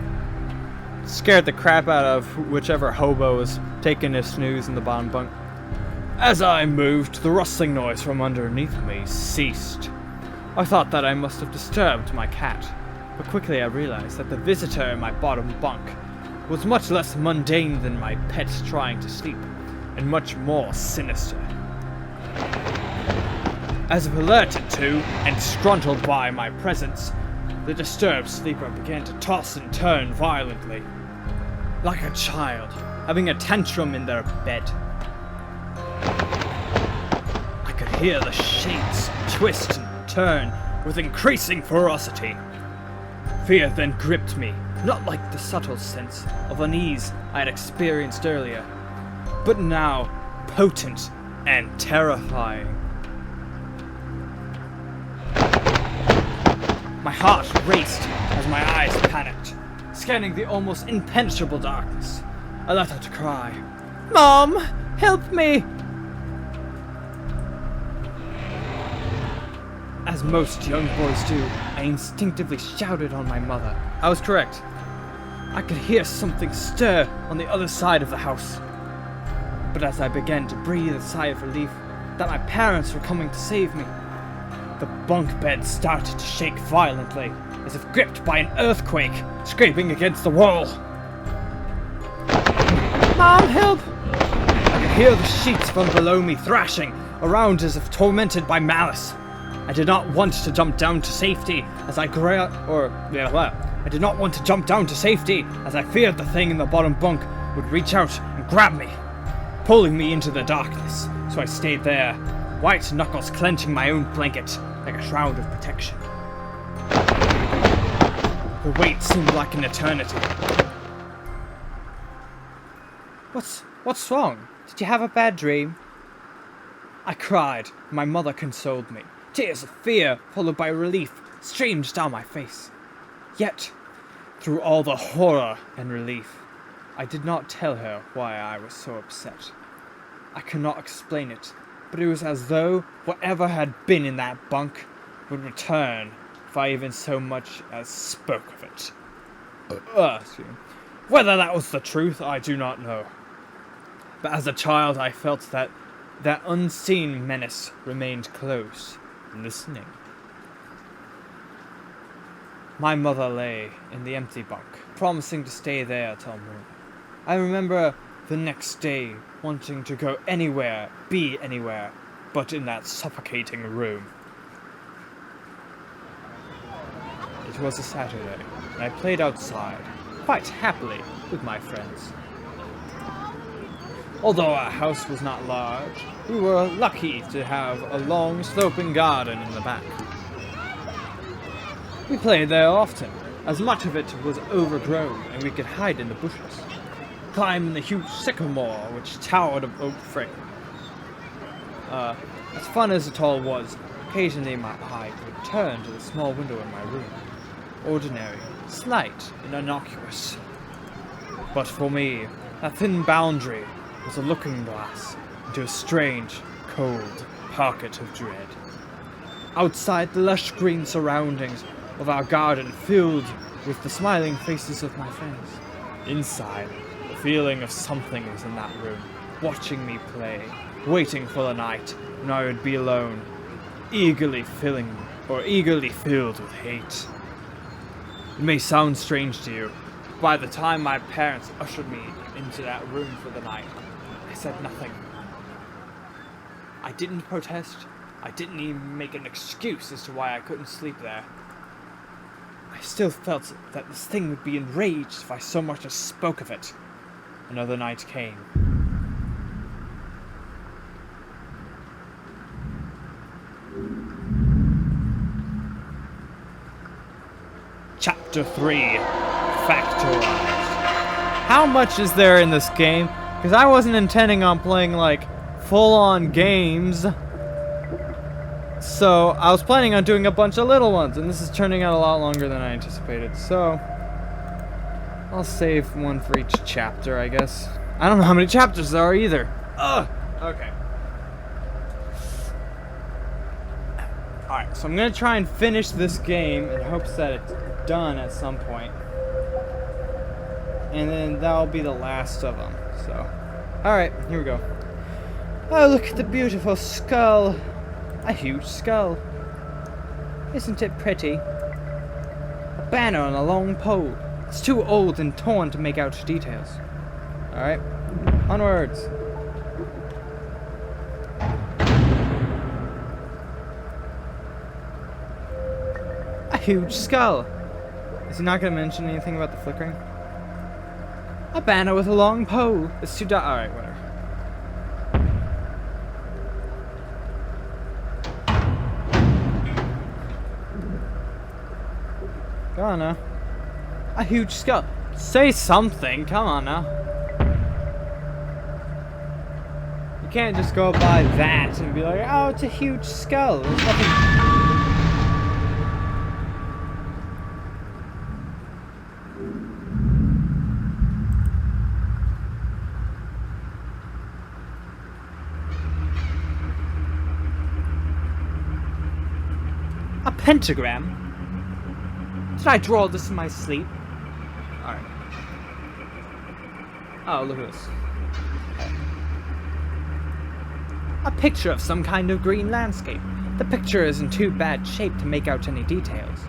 Scared the crap out of whichever hobo was taking a snooze in the bottom bunk. As I moved, the rustling noise from underneath me ceased. I thought that I must have disturbed my cat, but quickly I realized that the visitor in my bottom bunk was much less mundane than my pet trying to sleep, and much more sinister. As if alerted to and disgruntled by my presence, the disturbed sleeper began to toss and turn violently, like a child having a tantrum in their bed. I could hear the shades twist and turn with increasing ferocity. Fear then gripped me, not like the subtle sense of unease I had experienced earlier, but now potent and terrifying. My heart raced as my eyes panicked, scanning the almost impenetrable darkness. I let out a cry. Mom, help me! As most young boys do, I instinctively shouted on my mother. I was correct. I could hear something stir on the other side of the house. But as I began to breathe a sigh of relief that my parents were coming to save me, the bunk bed started to shake violently, as if gripped by an earthquake, scraping against the wall. Mom, help! I could hear the sheets from below me thrashing around as if tormented by malice. I did not want to jump down to safety as I I did not want to jump down to safety as I feared the thing in the bottom bunk would reach out and grab me, pulling me into the darkness. So I stayed there, white knuckles clenching my own blanket like a shroud of protection. The wait seemed like an eternity. What's wrong? Did you have a bad dream? I cried. My mother consoled me. Tears of fear, followed by relief, streamed down my face. Yet, through all the horror and relief, I did not tell her why I was so upset. I cannot explain it, but it was as though whatever had been in that bunk would return if I even so much as spoke of it. Whether that was the truth, I do not know. But as a child, I felt that unseen menace remained close, listening. My mother lay in the empty bunk, promising to stay there till morning. I remember the next day wanting to go anywhere, be anywhere, but in that suffocating room. It was a Saturday, and I played outside, quite happily, with my friends. Although our house was not large, we were lucky to have a long, sloping garden in the back. We played there often, as much of it was overgrown and we could hide in the bushes, climb in the huge sycamore which towered above frame. As fun as it all was, occasionally my eye would turn to the small window in my room. Ordinary, slight, and innocuous. But for me, that thin boundary was a looking glass into a strange, cold pocket of dread. Outside, the lush green surroundings of our garden filled with the smiling faces of my friends. Inside, the feeling of something was in that room, watching me play, waiting for the night when I would be alone, eagerly filled with hate. It may sound strange to you, but by the time my parents ushered me into that room for the night, I said nothing. I didn't protest. I didn't even make an excuse as to why I couldn't sleep there. I still felt that this thing would be enraged if I so much as spoke of it. Another night came. Chapter 3. Factorized. How much is there in this game? Because I wasn't intending on playing, like, full-on games. So, I was planning on doing a bunch of little ones, and this is turning out a lot longer than I anticipated, so I'll save one for each chapter, I guess. I don't know how many chapters there are either. Ugh! Okay. Alright, so I'm gonna try and finish this game in hopes that it's done at some point. And then that'll be the last of them, so. Alright, here we go. Oh, look at the beautiful skull. A huge skull. Isn't it pretty? A banner on a long pole. It's too old and torn to make out details. Alright, onwards. A huge skull. Is he not going to mention anything about the flickering? A banner with a long pole. It's too dark. Alright, whatever. Go on now. A huge skull. Say something. Come on now. You can't just go by that and be like, oh, it's a huge skull. There's nothing. A pentagram? Did I draw this in my sleep? Alright. Oh, look at this. A picture of some kind of green landscape. The picture is in too bad shape to make out any details.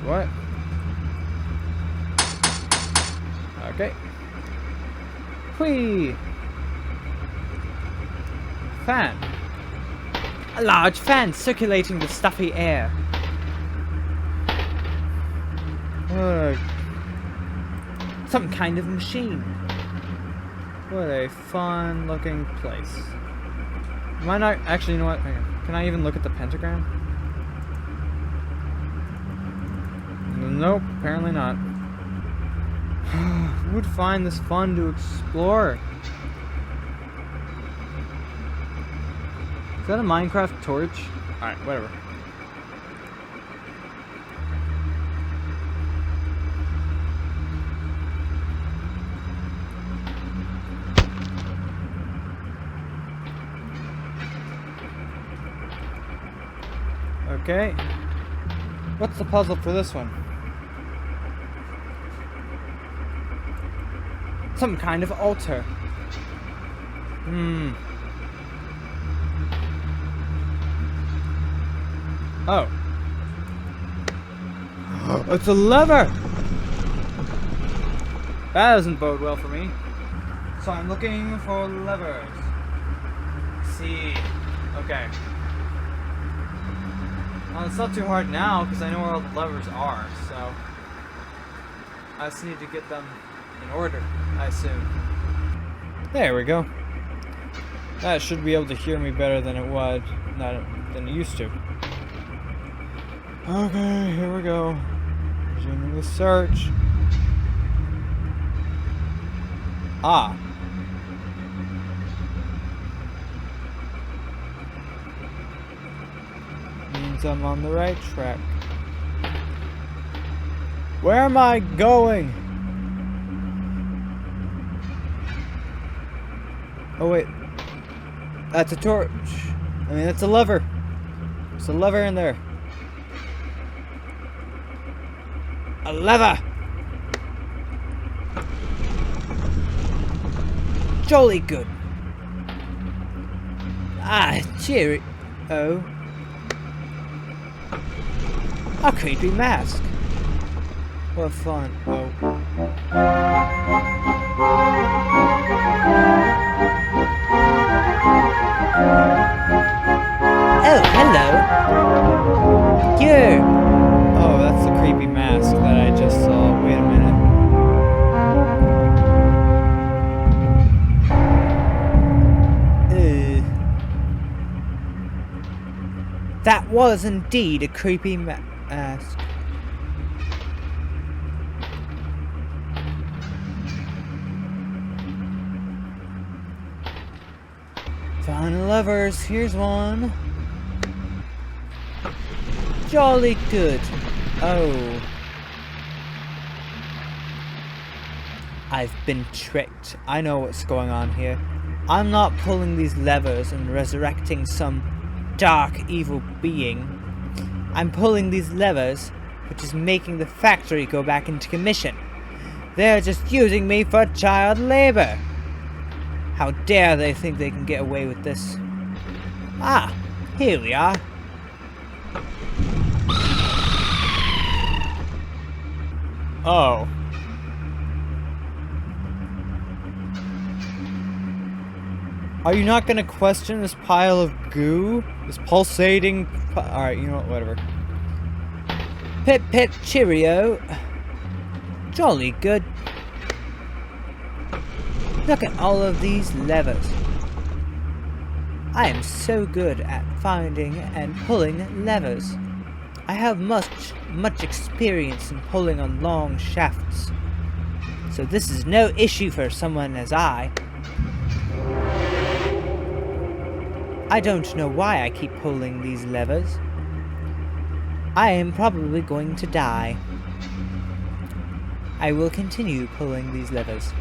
What? Okay. Whee! Fan. A large fan circulating the stuffy air. Some kind of machine. What a fun looking place. Am I not actually, you know what? Hang on. Can I even look at the pentagram? Nope, apparently not. Who would find this fun to explore? Is that a Minecraft torch? Alright, whatever. Okay. What's the puzzle for this one? Some kind of altar. Oh. It's a lever! That doesn't bode well for me. So I'm looking for levers. See. Okay. Well, it's not too hard now because I know where all the levers are, so I just need to get them in order, I assume. There we go. That should be able to hear me better than than it used to. Okay, here we go. Resuming the search. Ah. Means I'm on the right track. Where am I going? Oh wait. That's a torch. I mean, that's a lever. There's a lever in there. A lever! Jolly good. Ah, cheery. Oh. A creepy mask. What fun. Oh. Oh, hello. Here. Oh, that's the creepy mask that I just saw. Wait a minute. That was indeed a creepy mask. Found levers. Here's one. Jolly good. Oh. I've been tricked. I know what's going on here. I'm not pulling these levers and resurrecting some dark, evil being. I'm pulling these levers, which is making the factory go back into commission. They're just using me for child labor. How dare they think they can get away with this? Ah, here we are. Oh. Are you not gonna question this pile of goo? This pulsating... Alright, you know what, whatever. Pip pip cheerio. Jolly good. Look at all of these levers. I am so good at finding and pulling levers. I have much experience in pulling on long shafts. So this is no issue for someone as I. I don't know why I keep pulling these levers. I am probably going to die. I will continue pulling these levers.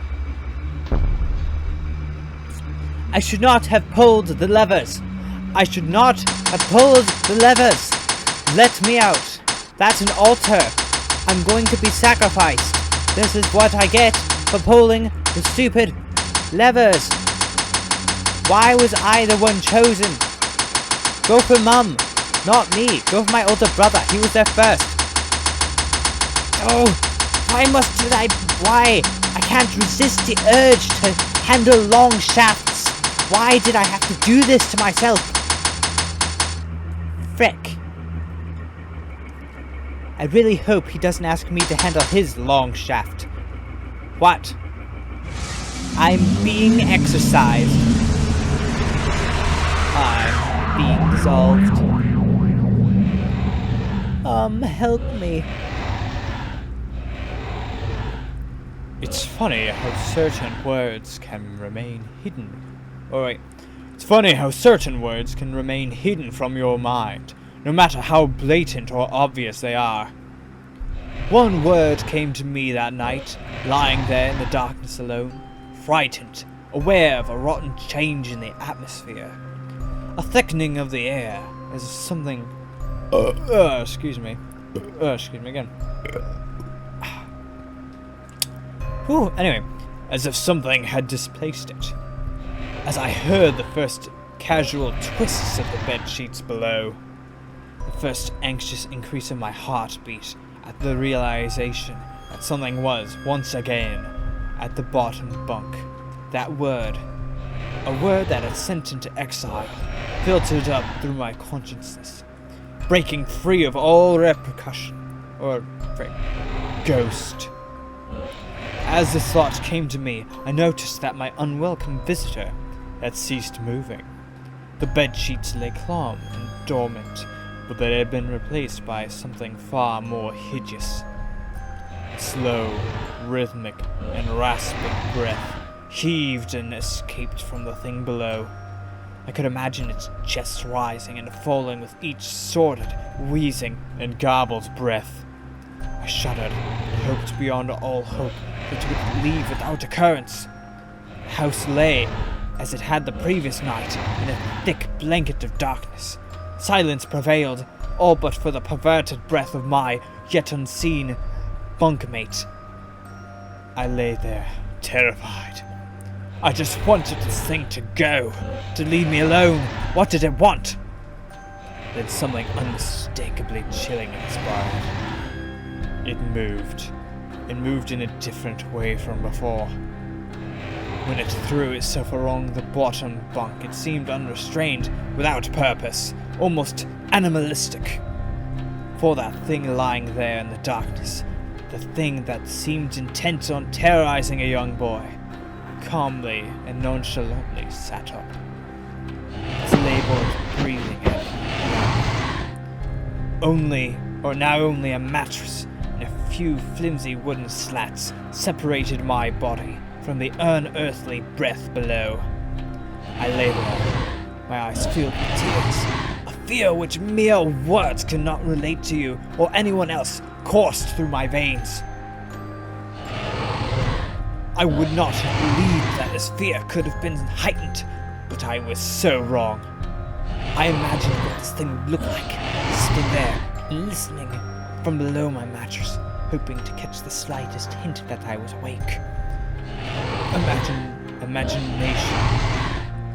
I should not have pulled the levers. I should not have pulled the levers. Let me out. That's an altar. I'm going to be sacrificed. This is what I get for pulling the stupid levers. Why was I the one chosen? Go for Mum, not me. Go for my older brother. He was there first. Oh, why? I can't resist the urge to handle long shafts. Why did I have to do this to myself? Frick. I really hope he doesn't ask me to handle his long shaft. What? I'm being exercised. I'm being dissolved. Help me. It's funny how certain words can remain hidden. Alright. It's funny how certain words can remain hidden from your mind, no matter how blatant or obvious they are. One word came to me that night, lying there in the darkness alone, frightened, aware of a rotten change in the atmosphere. A thickening of the air, as if something... excuse me again. Whew, anyway, as if something had displaced it. As I heard the first casual twists of the bed sheets below, the first anxious increase in my heartbeat at the realization that something was, once again, at the bottom bunk. That word, a word that had sent into exile, filtered up through my consciousness, breaking free of all repercussion, ghost. As this thought came to me, I noticed that my unwelcome visitor had ceased moving. The bed sheets lay calm and dormant, but they had been replaced by something far more hideous. Slow, rhythmic, and rasping breath heaved and escaped from the thing below. I could imagine its chest rising and falling with each sordid, wheezing, and garbled breath. I shuddered and hoped beyond all hope that it would leave without occurrence. The house lay, as it had the previous night, in a thick blanket of darkness. Silence prevailed, all but for the perverted breath of my yet unseen bunkmate. I lay there, terrified. I just wanted this thing to go, to leave me alone. What did it want? Then something unmistakably chilling inspired. It moved. It moved in a different way from before. When it threw itself along the bottom bunk, it seemed unrestrained, without purpose, almost animalistic. For that thing lying there in the darkness, the thing that seemed intent on terrorizing a young boy, calmly and nonchalantly sat up, its labored breathing heavy. Only a mattress and a few flimsy wooden slats separated my body from the unearthly breath below. I lay there, my eyes filled with tears. A fear which mere words cannot relate to you or anyone else coursed through my veins. I would not have believed that this fear could have been heightened, but I was so wrong. I imagined what this thing would look like, sitting there, listening from below my mattress, hoping to catch the slightest hint that I was awake. Imagination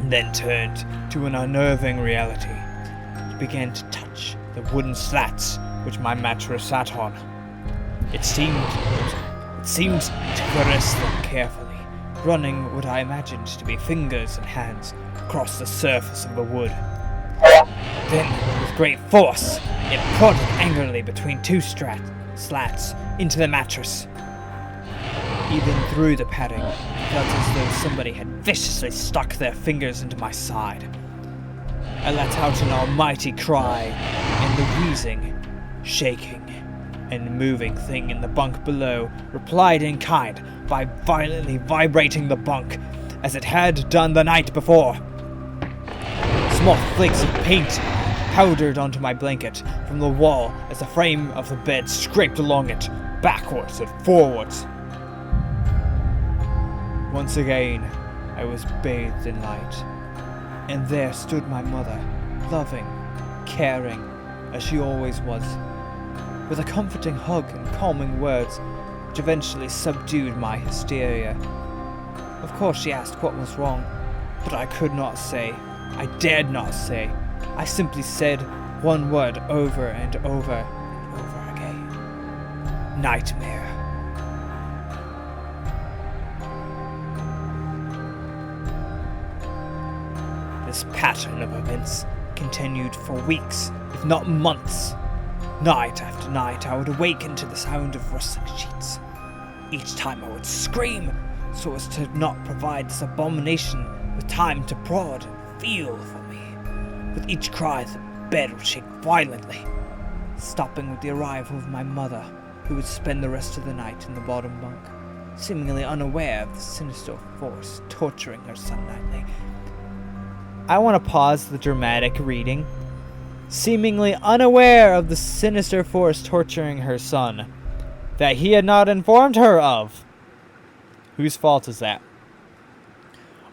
then turned to an unnerving reality. It began to touch the wooden slats which my mattress sat on. It seemed to caress them carefully, running what I imagined to be fingers and hands across the surface of the wood. Then, with great force, it prodded angrily between two slats into the mattress. Even through the padding, I felt as though somebody had viciously stuck their fingers into my side. I let out an almighty cry, and the wheezing, shaking, and moving thing in the bunk below replied in kind by violently vibrating the bunk as it had done the night before. Small flakes of paint powdered onto my blanket from the wall as the frame of the bed scraped along it, backwards and forwards. Once again, I was bathed in light, and there stood my mother, loving, caring, as she always was, with a comforting hug and calming words which eventually subdued my hysteria. Of course she asked what was wrong, but I could not say. I dared not say. I simply said one word over and over and over again. Nightmare. This pattern of events continued for weeks, if not months. Night after night, I would awaken to the sound of rustling sheets. Each time I would scream, so as to not provide this abomination with time to prod and feel for me. With each cry, the bed would shake violently, stopping with the arrival of my mother, who would spend the rest of the night in the bottom bunk, seemingly unaware of the sinister force torturing her son nightly. I want to pause the dramatic reading. Seemingly unaware of the sinister force torturing her son that he had not informed her of. Whose fault is that?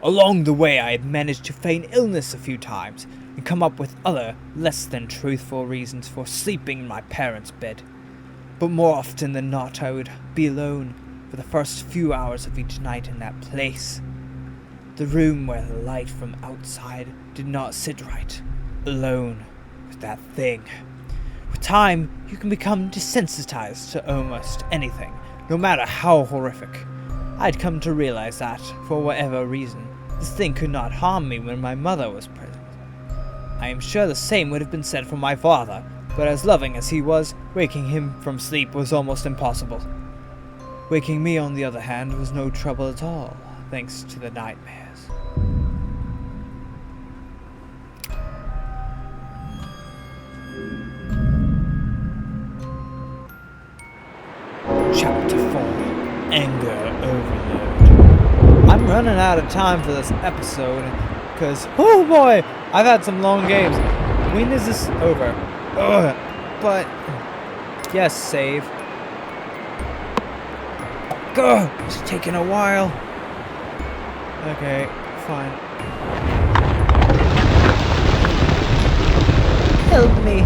Along the way, I had managed to feign illness a few times and come up with other, less than truthful reasons for sleeping in my parents' bed. But more often than not, I would be alone for the first few hours of each night in that place. The room where the light from outside did not sit right. Alone with that thing. With time, you can become desensitized to almost anything, no matter how horrific. I'd come to realize that, for whatever reason, this thing could not harm me when my mother was present. I am sure the same would have been said for my father, but as loving as he was, waking him from sleep was almost impossible. Waking me, on the other hand, was no trouble at all, thanks to the nightmares. Chapter 4, Anger Overload. I'm running out of time for this episode, because, oh boy, I've had some long games. When is this over? Ugh. But, yes, save. Gah, it's taking a while. Okay, fine. Help me.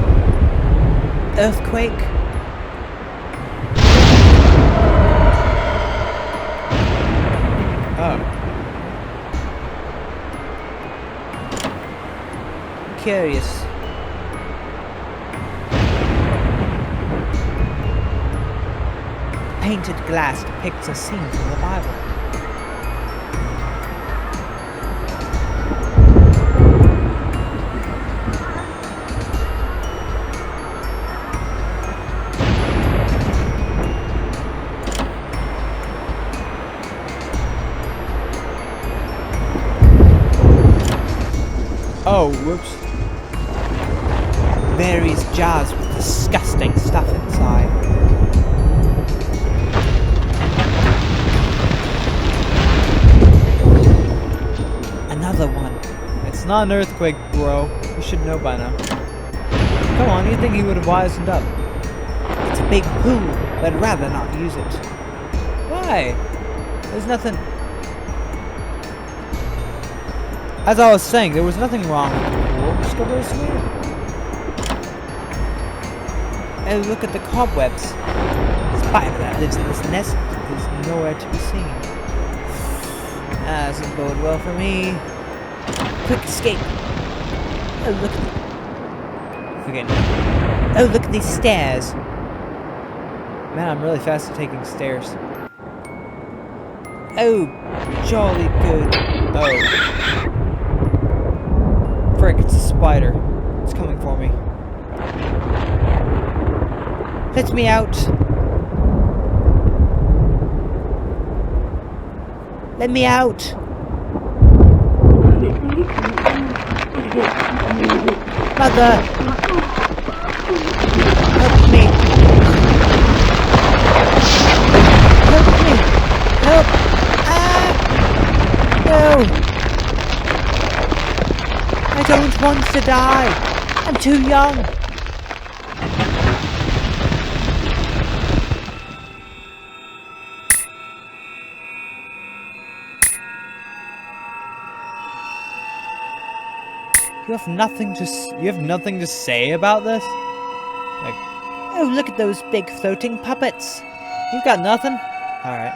Earthquake. Oh. Curious. Painted glass depicts a scene from the Bible. Oh, whoops. Mary's jars with disgusting stuff inside. Another one. It's not an earthquake, bro. You should know by now. Come on, you think he would have wisened up. It's a big pool, but I'd rather not use it. Why? There's nothing... As I was saying, there was nothing wrong with the pool. Just go very smooth. And look at the cobwebs. The spider that lives in this nest is nowhere to be seen. That doesn't bode well for me. Quick escape. Oh, look at Oh, look at these stairs. Man, I'm really fast at taking stairs. Oh, jolly good. Oh. Frick, it's a spider. It's coming for me. Let me out. Let me out. Mother. Help me. Help me. Help. Ah. No. I don't want to die. I'm too young. You have nothing to say about this? Like, oh, look at those big floating puppets. You've got nothing? Alright.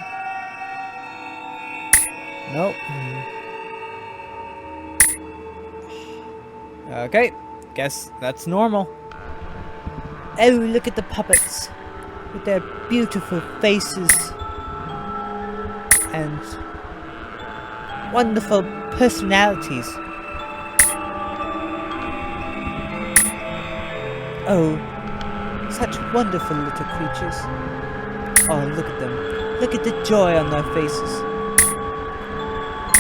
Nope. Okay, guess that's normal. Oh, look at the puppets with their beautiful faces and wonderful personalities. Oh, such wonderful little creatures. Oh, look at them. Look at the joy on their faces.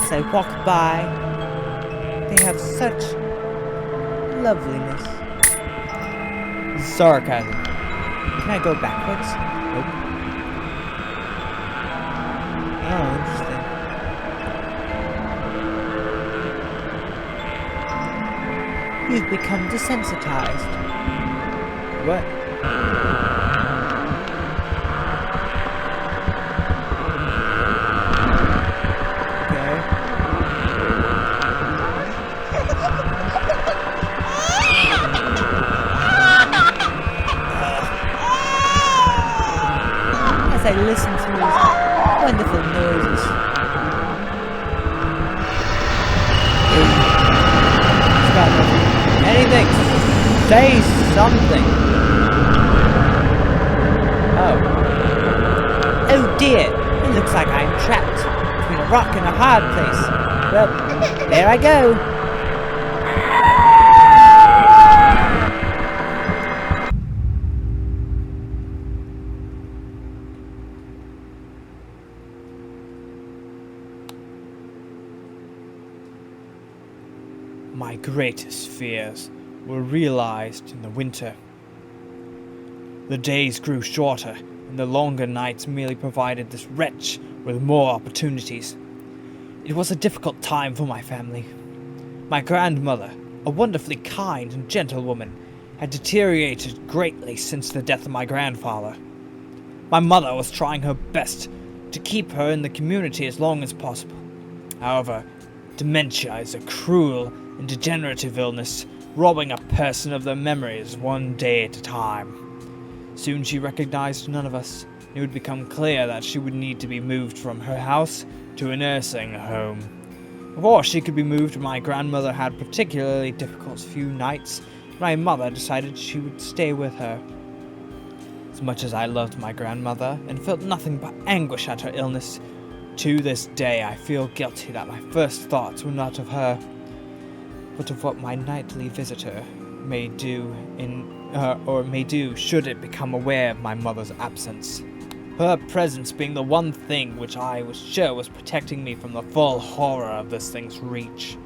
As I walk by, they have such loveliness. Sarcasm. Can I go backwards? Nope. Oh, interesting. You've become desensitized. What? As I listen to these wonderful noises. It's got nothing. Anything! Say something! Oh. Oh dear! It looks like I am trapped between a rock and a hard place. Well, there I go! My greatest fears were realized in the winter. The days grew shorter, and the longer nights merely provided this wretch with more opportunities. It was a difficult time for my family. My grandmother, a wonderfully kind and gentle woman, had deteriorated greatly since the death of my grandfather. My mother was trying her best to keep her in the community as long as possible. However, dementia is a cruel and degenerative illness, robbing a person of their memories one day at a time. Soon she recognized none of us. It would become clear that she would need to be moved from her house to a nursing home. Before she could be moved, my grandmother had particularly difficult few nights. My mother decided she would stay with her. As much as I loved my grandmother and felt nothing but anguish at her illness, to this day I feel guilty that my first thoughts were not of her, but of what my nightly visitor may do should it become aware of my mother's absence. Her presence being the one thing which I was sure was protecting me from the full horror of this thing's reach.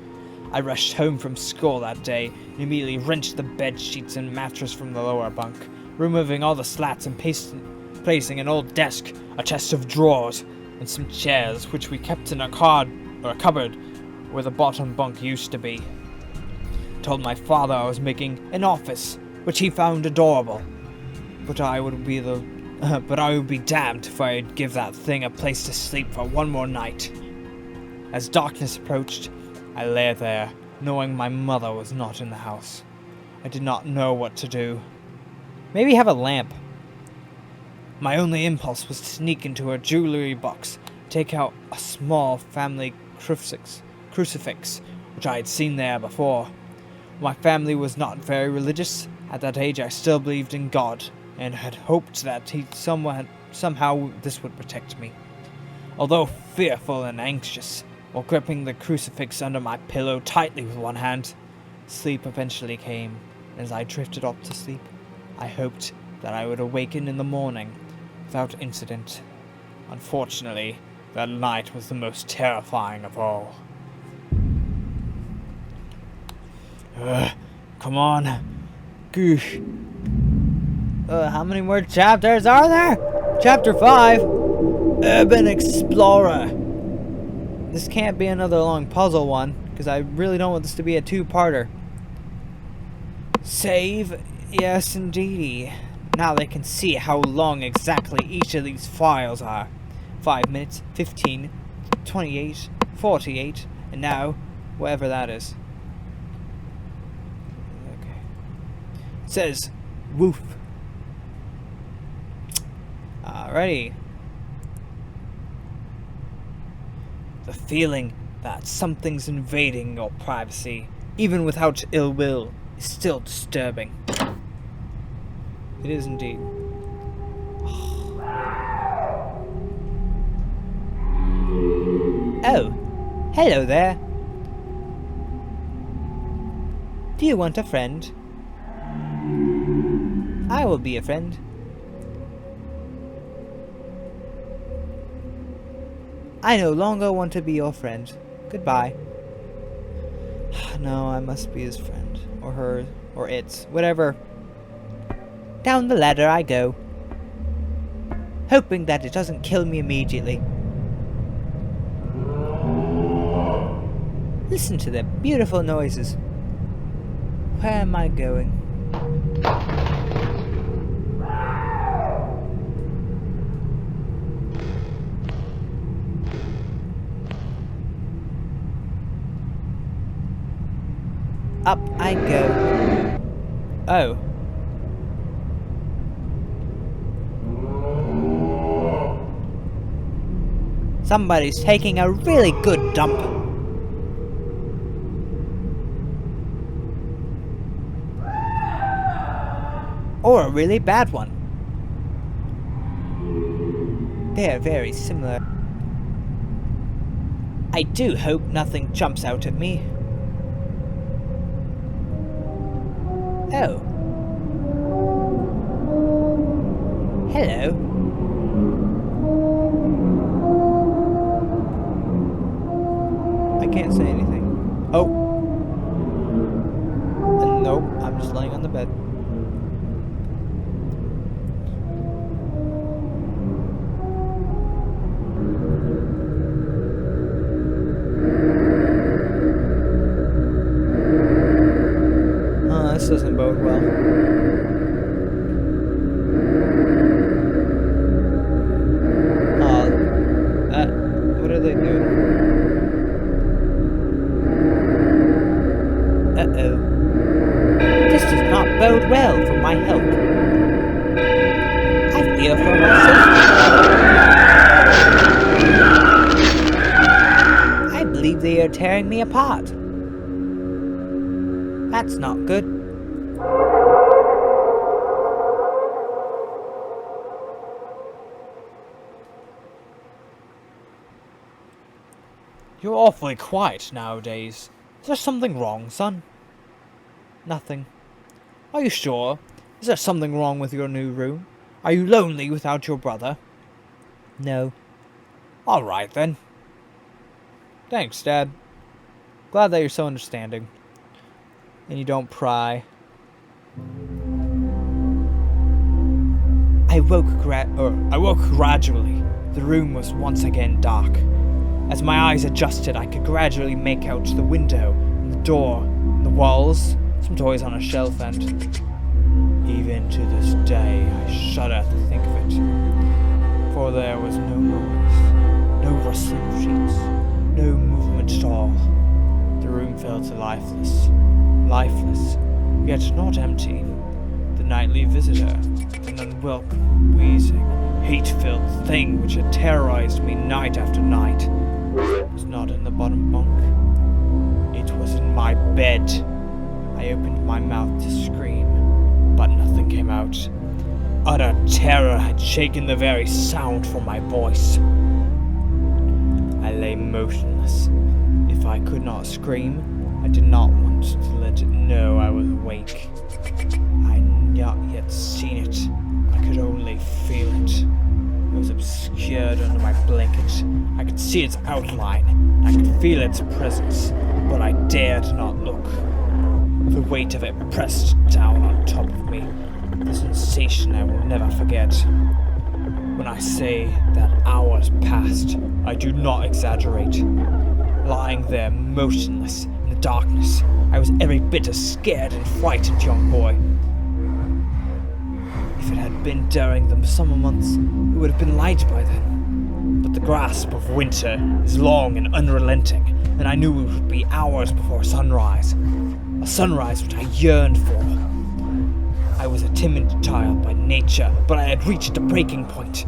I rushed home from school that day and immediately wrenched the bed sheets and mattress from the lower bunk, removing all the slats and placing an old desk, a chest of drawers, and some chairs which we kept in a cupboard where the bottom bunk used to be. Told my father I was making an office, which he found adorable, but I would be damned if I'd give that thing a place to sleep for one more night. As darkness approached, I lay there, knowing my mother was not in the house. I did not know what to do. Maybe have a lamp. My only impulse was to sneak into her jewelry box, take out a small family crucifix, which I had seen there before. My family was not very religious. At that age I still believed in God, and had hoped that somehow this would protect me. Although fearful and anxious, while gripping the crucifix under my pillow tightly with one hand, sleep eventually came, and as I drifted off to sleep, I hoped that I would awaken in the morning without incident. Unfortunately, that night was the most terrifying of all. Come on. Goosh. How many more chapters are there? Chapter 5. Urban Explorer. This can't be another long puzzle one, because I really don't want this to be a two-parter. Save? Yes, indeedy. Now they can see how long exactly each of these files are. 5 minutes, 15, 28, 48, and now, whatever that is. says woof. Alrighty. The feeling that something's invading your privacy, even without ill will, is still disturbing. It is indeed. Oh, hello there. Do you want a friend? I will be a friend. I no longer want to be your friend. Goodbye. No, I must be his friend. Or her. Or its. Whatever. Down the ladder I go. Hoping that it doesn't kill me immediately. Listen to the beautiful noises. Where am I going? Up I go. Oh. Somebody's taking a really good dump. Or a really bad one. They're very similar. I do hope nothing jumps out at me. Oh. Hello. I can't say anything. Oh. Nope, I'm just laying on the bed. This doesn't bode well. What are they doing? Uh-oh. This does not bode well for my health. I fear for my safety. I believe they are tearing me apart. That's not good. You're awfully quiet nowadays. Is there something wrong, son? Nothing. Are you sure? Is there something wrong with your new room? Are you lonely without your brother? No. Alright then. Thanks, Dad. Glad that you're so understanding. And you don't pry. I woke gradually. The room was once again dark. As my eyes adjusted, I could gradually make out the window, and the door, and the walls, some toys on a shelf, and even to this day I shudder to think of it. For there was no noise, no rustling of sheets, no movement at all. The room felt lifeless, yet not empty. The nightly visitor, an unwelcome, wheezing, hate-filled thing which had terrorized me night after night, was not in the bottom bunk. It was in my bed. I opened my mouth to scream, but nothing came out. Utter terror had shaken the very sound from my voice. I lay motionless. If I could not scream, I did not want to let it know I was awake. I had not yet seen it. I could only feel it. It was obscured under my blanket. I could see its outline. I could feel its presence, but I dared not look. The weight of it pressed down on top of me. The sensation I will never forget. When I say that hours passed, I do not exaggerate. Lying there motionless in the darkness, I was every bit a scared and frightened young boy. If it had been during the summer months, it would have been light by then. But the grasp of winter is long and unrelenting, and I knew it would be hours before sunrise. A sunrise which I yearned for. I was a timid child by nature, but I had reached a breaking point.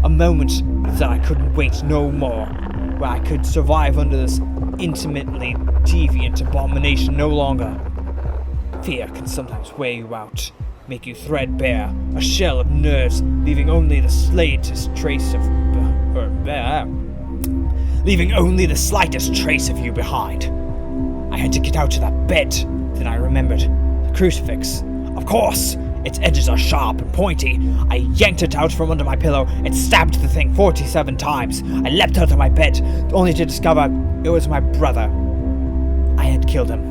A moment that I couldn't wait no more, where I could survive under this intimately deviant abomination no longer. Fear can sometimes wear you out, make you threadbare, a shell of nerves, leaving only the slightest trace of you behind. I had to get out of that bed. Then I remembered the crucifix. Of course, its edges are sharp and pointy. I yanked it out from under my pillow and stabbed the thing 47 times. I leapt out of my bed, only to discover it was my brother. I had killed him.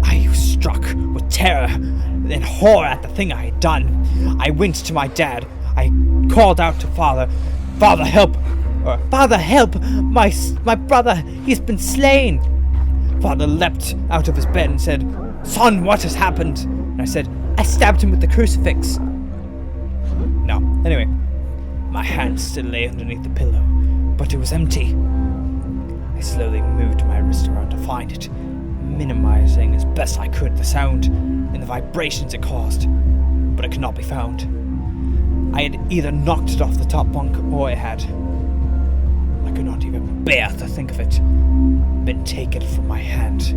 I was struck with terror and horror at the thing I had done. I went to my dad. I called out to Father, "Father, help! Father, help! My brother, he's been slain!" Father leapt out of his bed and said, "Son, what has happened?" And I said, "I stabbed him with the crucifix." No, anyway, my hand still lay underneath the pillow, but it was empty. I slowly moved my wrist around to find it, minimizing as best I could the sound and the vibrations it caused, but it could not be found. I had either knocked it off the top bunk or it had, I could not even bear to think of it, been taken from my hand.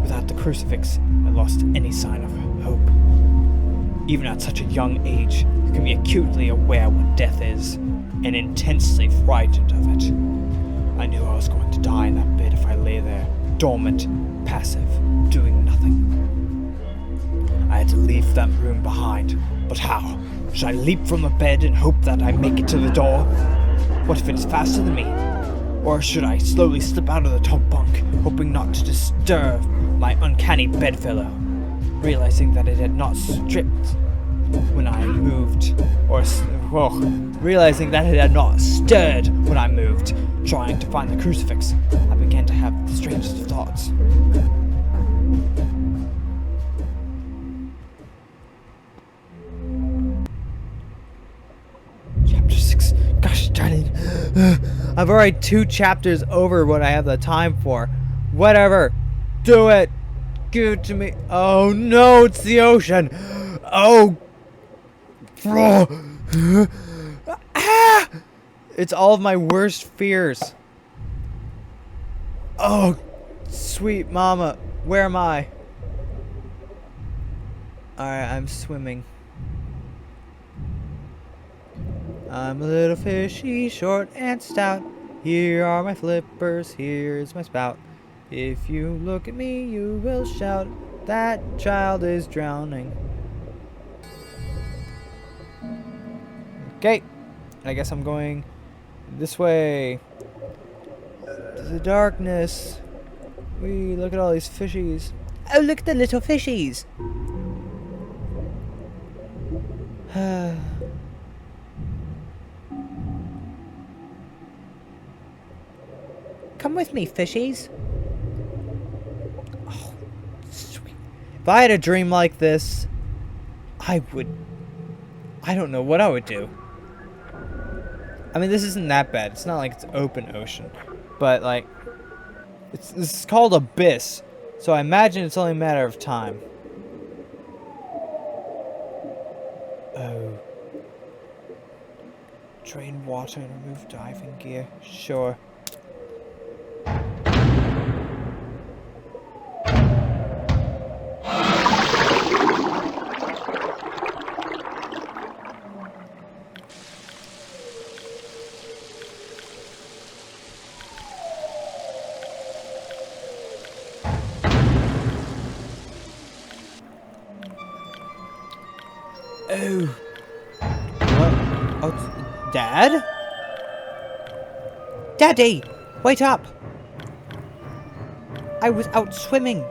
Without the crucifix, I lost any sign of hope. Even at such a young age, you can be acutely aware what death is, and intensely frightened of it. I knew I was going to die in that bed if I lay there, dormant, passive, doing nothing. I had to leave that room behind, but how? Should I leap from the bed and hope that I make it to the door? What if it is faster than me? Or should I slowly slip out of the top bunk, hoping not to disturb my uncanny bedfellow, realizing that it had not stripped when I moved, realizing that it had not stirred when I moved, trying to find the crucifix, I began to have the strangest of thoughts. Chapter 6. Gosh darn it. I've already 2 chapters over what I have the time for. Whatever. Do it. Give it to me. Oh no, it's the ocean. Oh. Ah! It's all of my worst fears. Oh, sweet mama. Where am I? Alright, I'm swimming. I'm a little fishy, short and stout. Here are my flippers, here's my spout. If you look at me, you will shout, that child is drowning. Okay, I guess I'm going this way. To the darkness. Look at all these fishies. Oh, look at the little fishies. Come with me, fishies. Oh, sweet. If I had a dream like this, I don't know what I would do. I mean, this isn't that bad. It's not like it's open ocean. But, like, this is called Abyss. So I imagine it's only a matter of time. Oh. Drain water and remove diving gear. Sure. Oh. What? Oh, Dad? Daddy! Wait up! I was out swimming.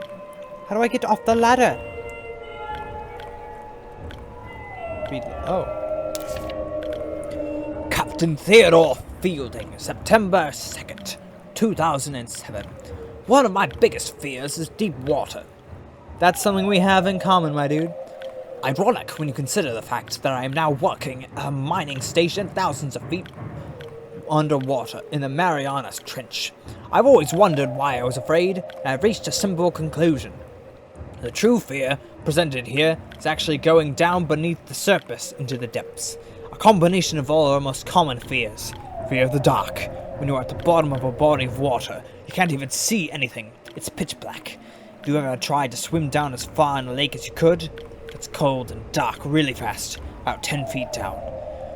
How do I get off the ladder? Oh. Captain Theodore Fielding, September 2nd, 2007. One of my biggest fears is deep water. That's something we have in common, my dude. Ironic when you consider the fact that I am now working at a mining station thousands of feet underwater in the Marianas Trench. I've always wondered why I was afraid, and I've reached a simple conclusion. The true fear presented here is actually going down beneath the surface into the depths. A combination of all our most common fears. Fear of the dark. When you're at the bottom of a body of water, you can't even see anything. It's pitch black. If you ever tried to swim down as far in the lake as you could, it's cold and dark really fast, about 10 feet down.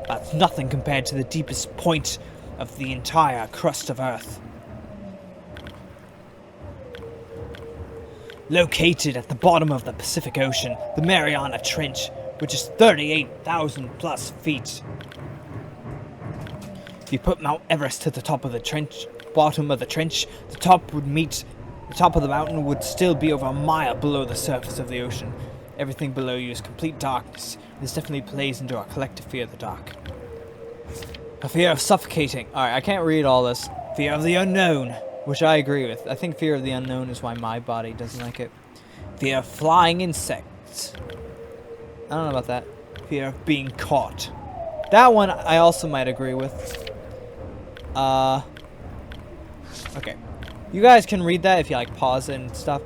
That's nothing compared to the deepest point of the entire crust of Earth. Located at the bottom of the Pacific Ocean, the Mariana Trench, which is 38,000 plus feet. If you put Mount Everest to the top of the trench, bottom of the trench, the top of the mountain would still be over a mile below the surface of the ocean. Everything below you is complete darkness. This definitely plays into our collective fear of the dark. A fear of suffocating. Alright, I can't read all this. Fear of the unknown, which I agree with. I think fear of the unknown is why my body doesn't like it. Fear of flying insects. I don't know about that. Fear of being caught. That one I also might agree with. Okay. You guys can read that if you like pause it and stuff.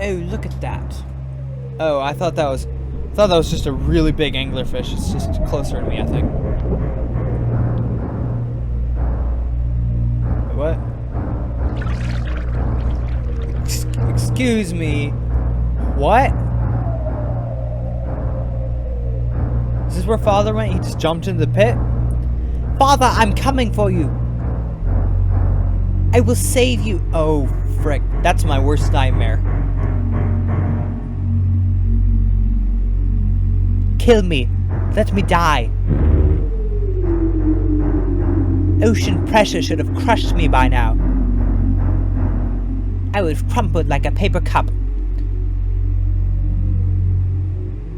Oh, look at that. Oh, I thought that was just a really big anglerfish. It's just closer to me, I think. Wait, what? Excuse me. What? Is this where Father went? He just jumped into the pit? Father, I'm coming for you. I will save you. Oh, frick. That's my worst nightmare. Kill me. Let me die. Ocean pressure should have crushed me by now. I would have crumpled like a paper cup.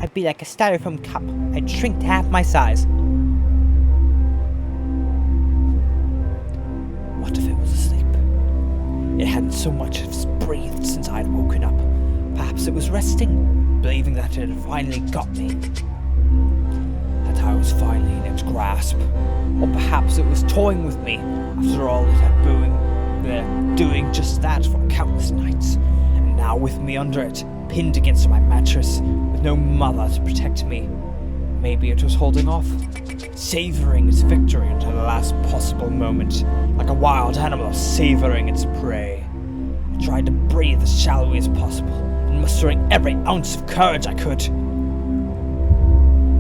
I'd be like a styrofoam cup. I'd shrink to half my size. What if it was asleep? It hadn't so much as breathed since I'd woken up. Perhaps it was resting, believing that it had finally got me. That I was finally in its grasp. Or perhaps it was toying with me. After all, it had been doing just that for countless nights. And now with me under it, pinned against my mattress, with no mother to protect me. Maybe it was holding off, savoring its victory until the last possible moment, like a wild animal savoring its prey. I tried to breathe as shallowly as possible, and mustering every ounce of courage I could.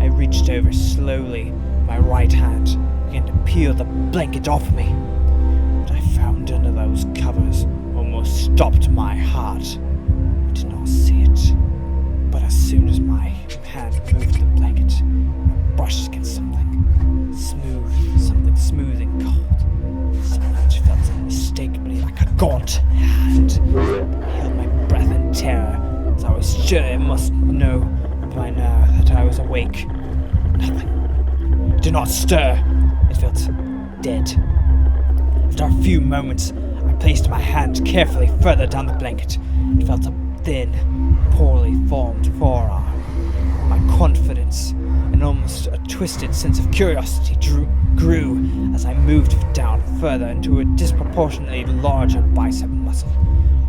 I reached over slowly, my right hand began to peel the blanket off me. What I found under those covers almost stopped my heart. I did not see it, but as soon as my hand moved the blanket, I brushed against something smooth and cold. Something which felt unmistakably like a gaunt hand. I held my breath in terror, as I was sure it must know by now that I was awake. Nothing. Do not stir. It felt dead. After a few moments, I placed my hand carefully further down the blanket and felt a thin, poorly formed forearm. My confidence and almost a twisted sense of curiosity grew as I moved down further into a disproportionately larger bicep muscle.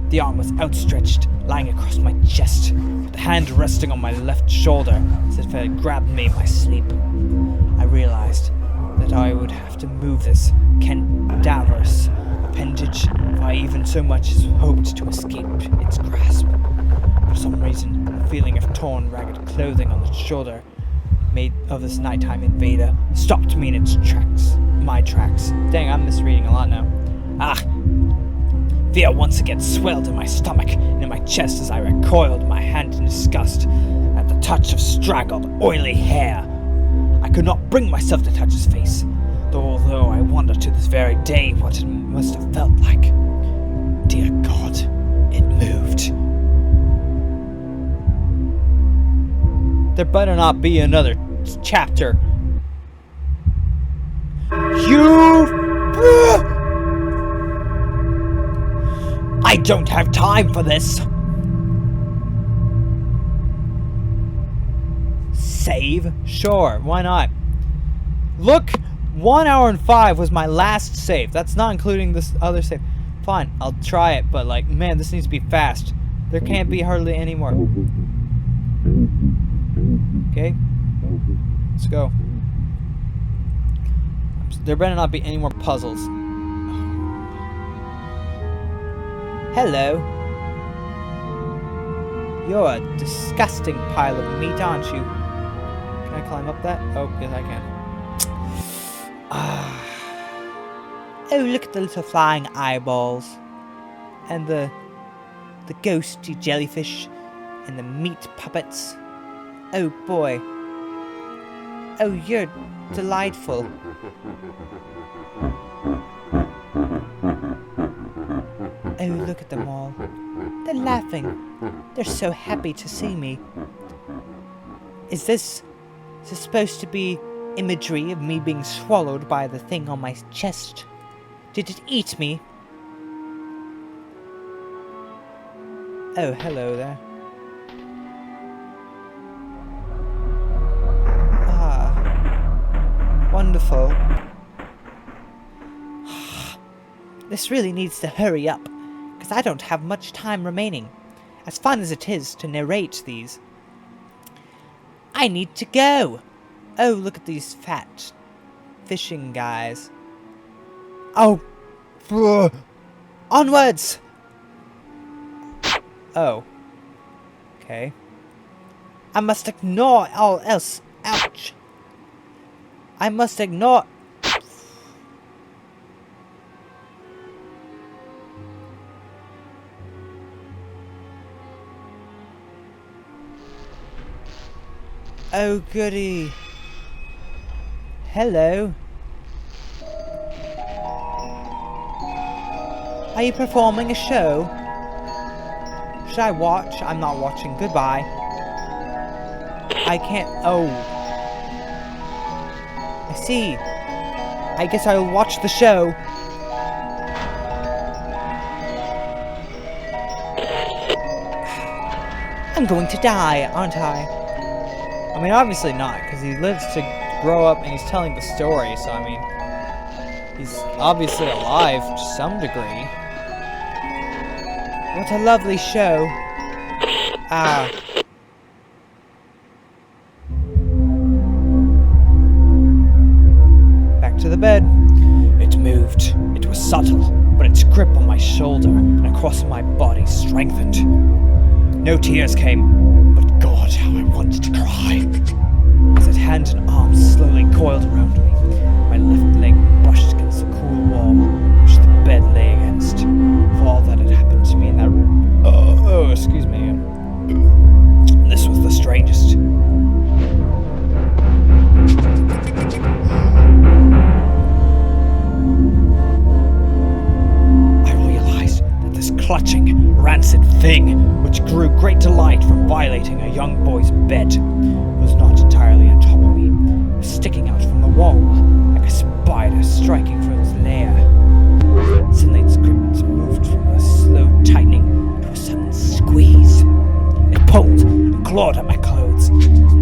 The arm was outstretched, lying across my chest, with the hand resting on my left shoulder as if it had grabbed me in my sleep. I realized that I would have to move this cadaverous appendage if I even so much as hoped to escape its grasp. For some reason, a feeling of torn, ragged clothing on the shoulder made of this nighttime invader stopped me in its tracks. My tracks. Dang, I'm misreading a lot now. Fear once again swelled in my stomach and in my chest as I recoiled my hand in disgust at the touch of straggled, oily hair. I could not bring myself to touch his face, although I wonder to this very day what it must have felt like. Dear God, it moved. There better not be another chapter. I don't have time for this. Save? Sure, why not? Look 1 hour and 5 was my last save. That's not including this other save. Fine, I'll try it, but like, man, this needs to be fast. There can't be hardly any more. Okay, let's go. There better not be any more puzzles. Hello. You're a disgusting pile of meat, aren't you? Can I climb up that? Oh, yes I can. Oh, look at the little flying eyeballs. And the ghosty jellyfish. And the meat puppets. Oh boy. Oh, you're delightful. Oh, look at them all. They're laughing. They're so happy to see me. Is this supposed to be imagery of me being swallowed by the thing on my chest? Did it eat me? Oh, hello there. Ah. Wonderful. This really needs to hurry up, because I don't have much time remaining, as fun as it is to narrate these. I need to go! Oh, look at these fat fishing guys. Oh! Onwards! Oh. Okay. I must ignore all else. Ouch! I must ignore... Oh, goody. Hello. Are you performing a show? Should I watch? I'm not watching. Goodbye. I can't... Oh. I see. I guess I'll watch the show. I'm going to die, aren't I? I mean, obviously not, because he lives to grow up and he's telling the story, so I mean, he's obviously alive to some degree. What a lovely show. Ah. Back to the bed. It moved. It was subtle, but its grip on my shoulder and across my body strengthened. No tears came, but God, how I wanted to cry. As its hand and arms slowly coiled around me, my left leg brushed against the cool wall which the bed lay against. For all that had happened to me in that room. Oh, excuse me. This was the strangest. I realized that this clutching, rancid thing, which grew great delight from violating a young boy's bed, was not entirely on top of me. It was sticking out from the wall, like a spider striking for its lair. Suddenly its grip moved from a slow tightening to a sudden squeeze. It pulled and clawed at my clothes,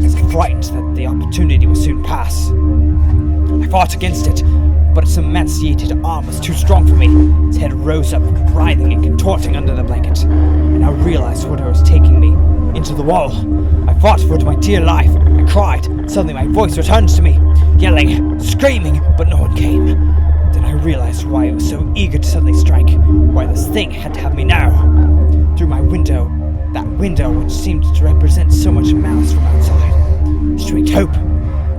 as if frightened that the opportunity would soon pass. I fought against it, but its emaciated arm was too strong for me. Its head rose up, writhing and contorting under the blanket, and I realized whither it was taking me. Into the wall. I fought for my dear life. I cried. Suddenly my voice returned to me, yelling, screaming, but no one came. Then I realized why it was so eager to suddenly strike, why this thing had to have me now. Through my window, that window which seemed to represent so much malice from outside, streaked hope.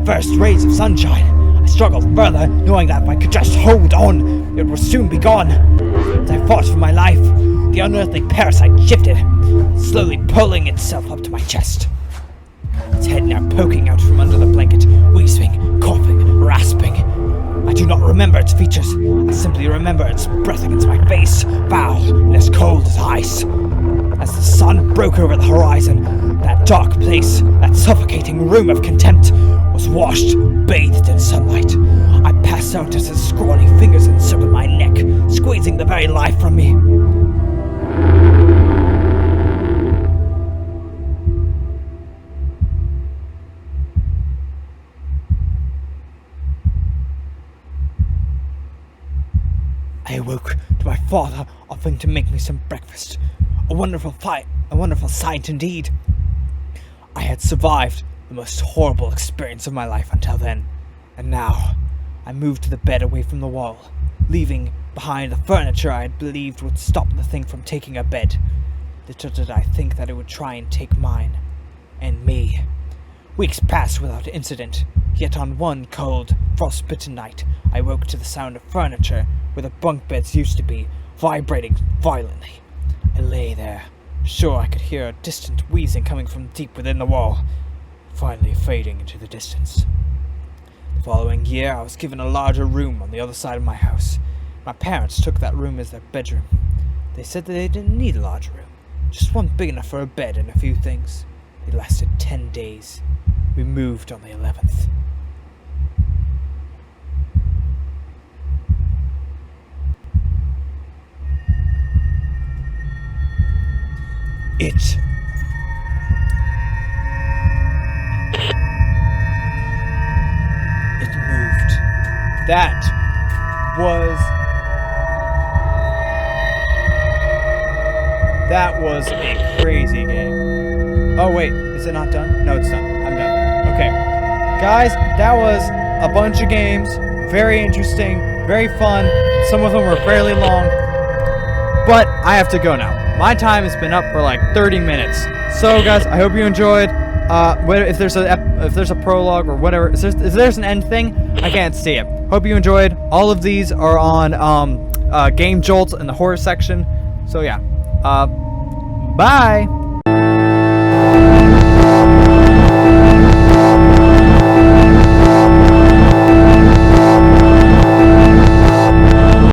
First rays of sunshine. I struggled further, knowing that if I could just hold on, it would soon be gone. As I fought for my life, the unearthly parasite shifted, slowly pulling itself up to my chest. Its head now poking out from under the blanket, wheezing, coughing, rasping. I do not remember its features. I simply remember its breath against my face, foul and as cold as ice. As the sun broke over the horizon, that dark place, that suffocating room of contempt, was washed, bathed in sunlight. I passed out as its scrawny fingers encircled my neck, squeezing the very life from me. I awoke to my father offering to make me some breakfast. A wonderful sight indeed. I had survived the most horrible experience of my life until then, and now I moved to the bed away from the wall, leaving behind the furniture I had believed would stop the thing from taking a bed. Little did I think that it would try and take mine, and me. Weeks passed without incident, yet on one cold, frostbitten night, I woke to the sound of furniture where the bunk beds used to be, vibrating violently. I lay there, sure I could hear a distant wheezing coming from deep within the wall, finally fading into the distance. The following year, I was given a larger room on the other side of my house. My parents took that room as their bedroom. They said that they didn't need a large room, just one big enough for a bed and a few things. It lasted 10 days. We moved on the 11th. It moved. That was a crazy game. Oh wait, is it not done? No, it's done. I'm done. Okay. Guys, that was a bunch of games. Very interesting, very fun. Some of them were fairly long. But I have to go now. My time has been up for like 30 minutes. So guys, I hope you enjoyed. If there's a prologue or whatever, if there's an end thing, I can't see it. Hope you enjoyed. All of these are on Game Jolt in the horror section. So yeah. Bye!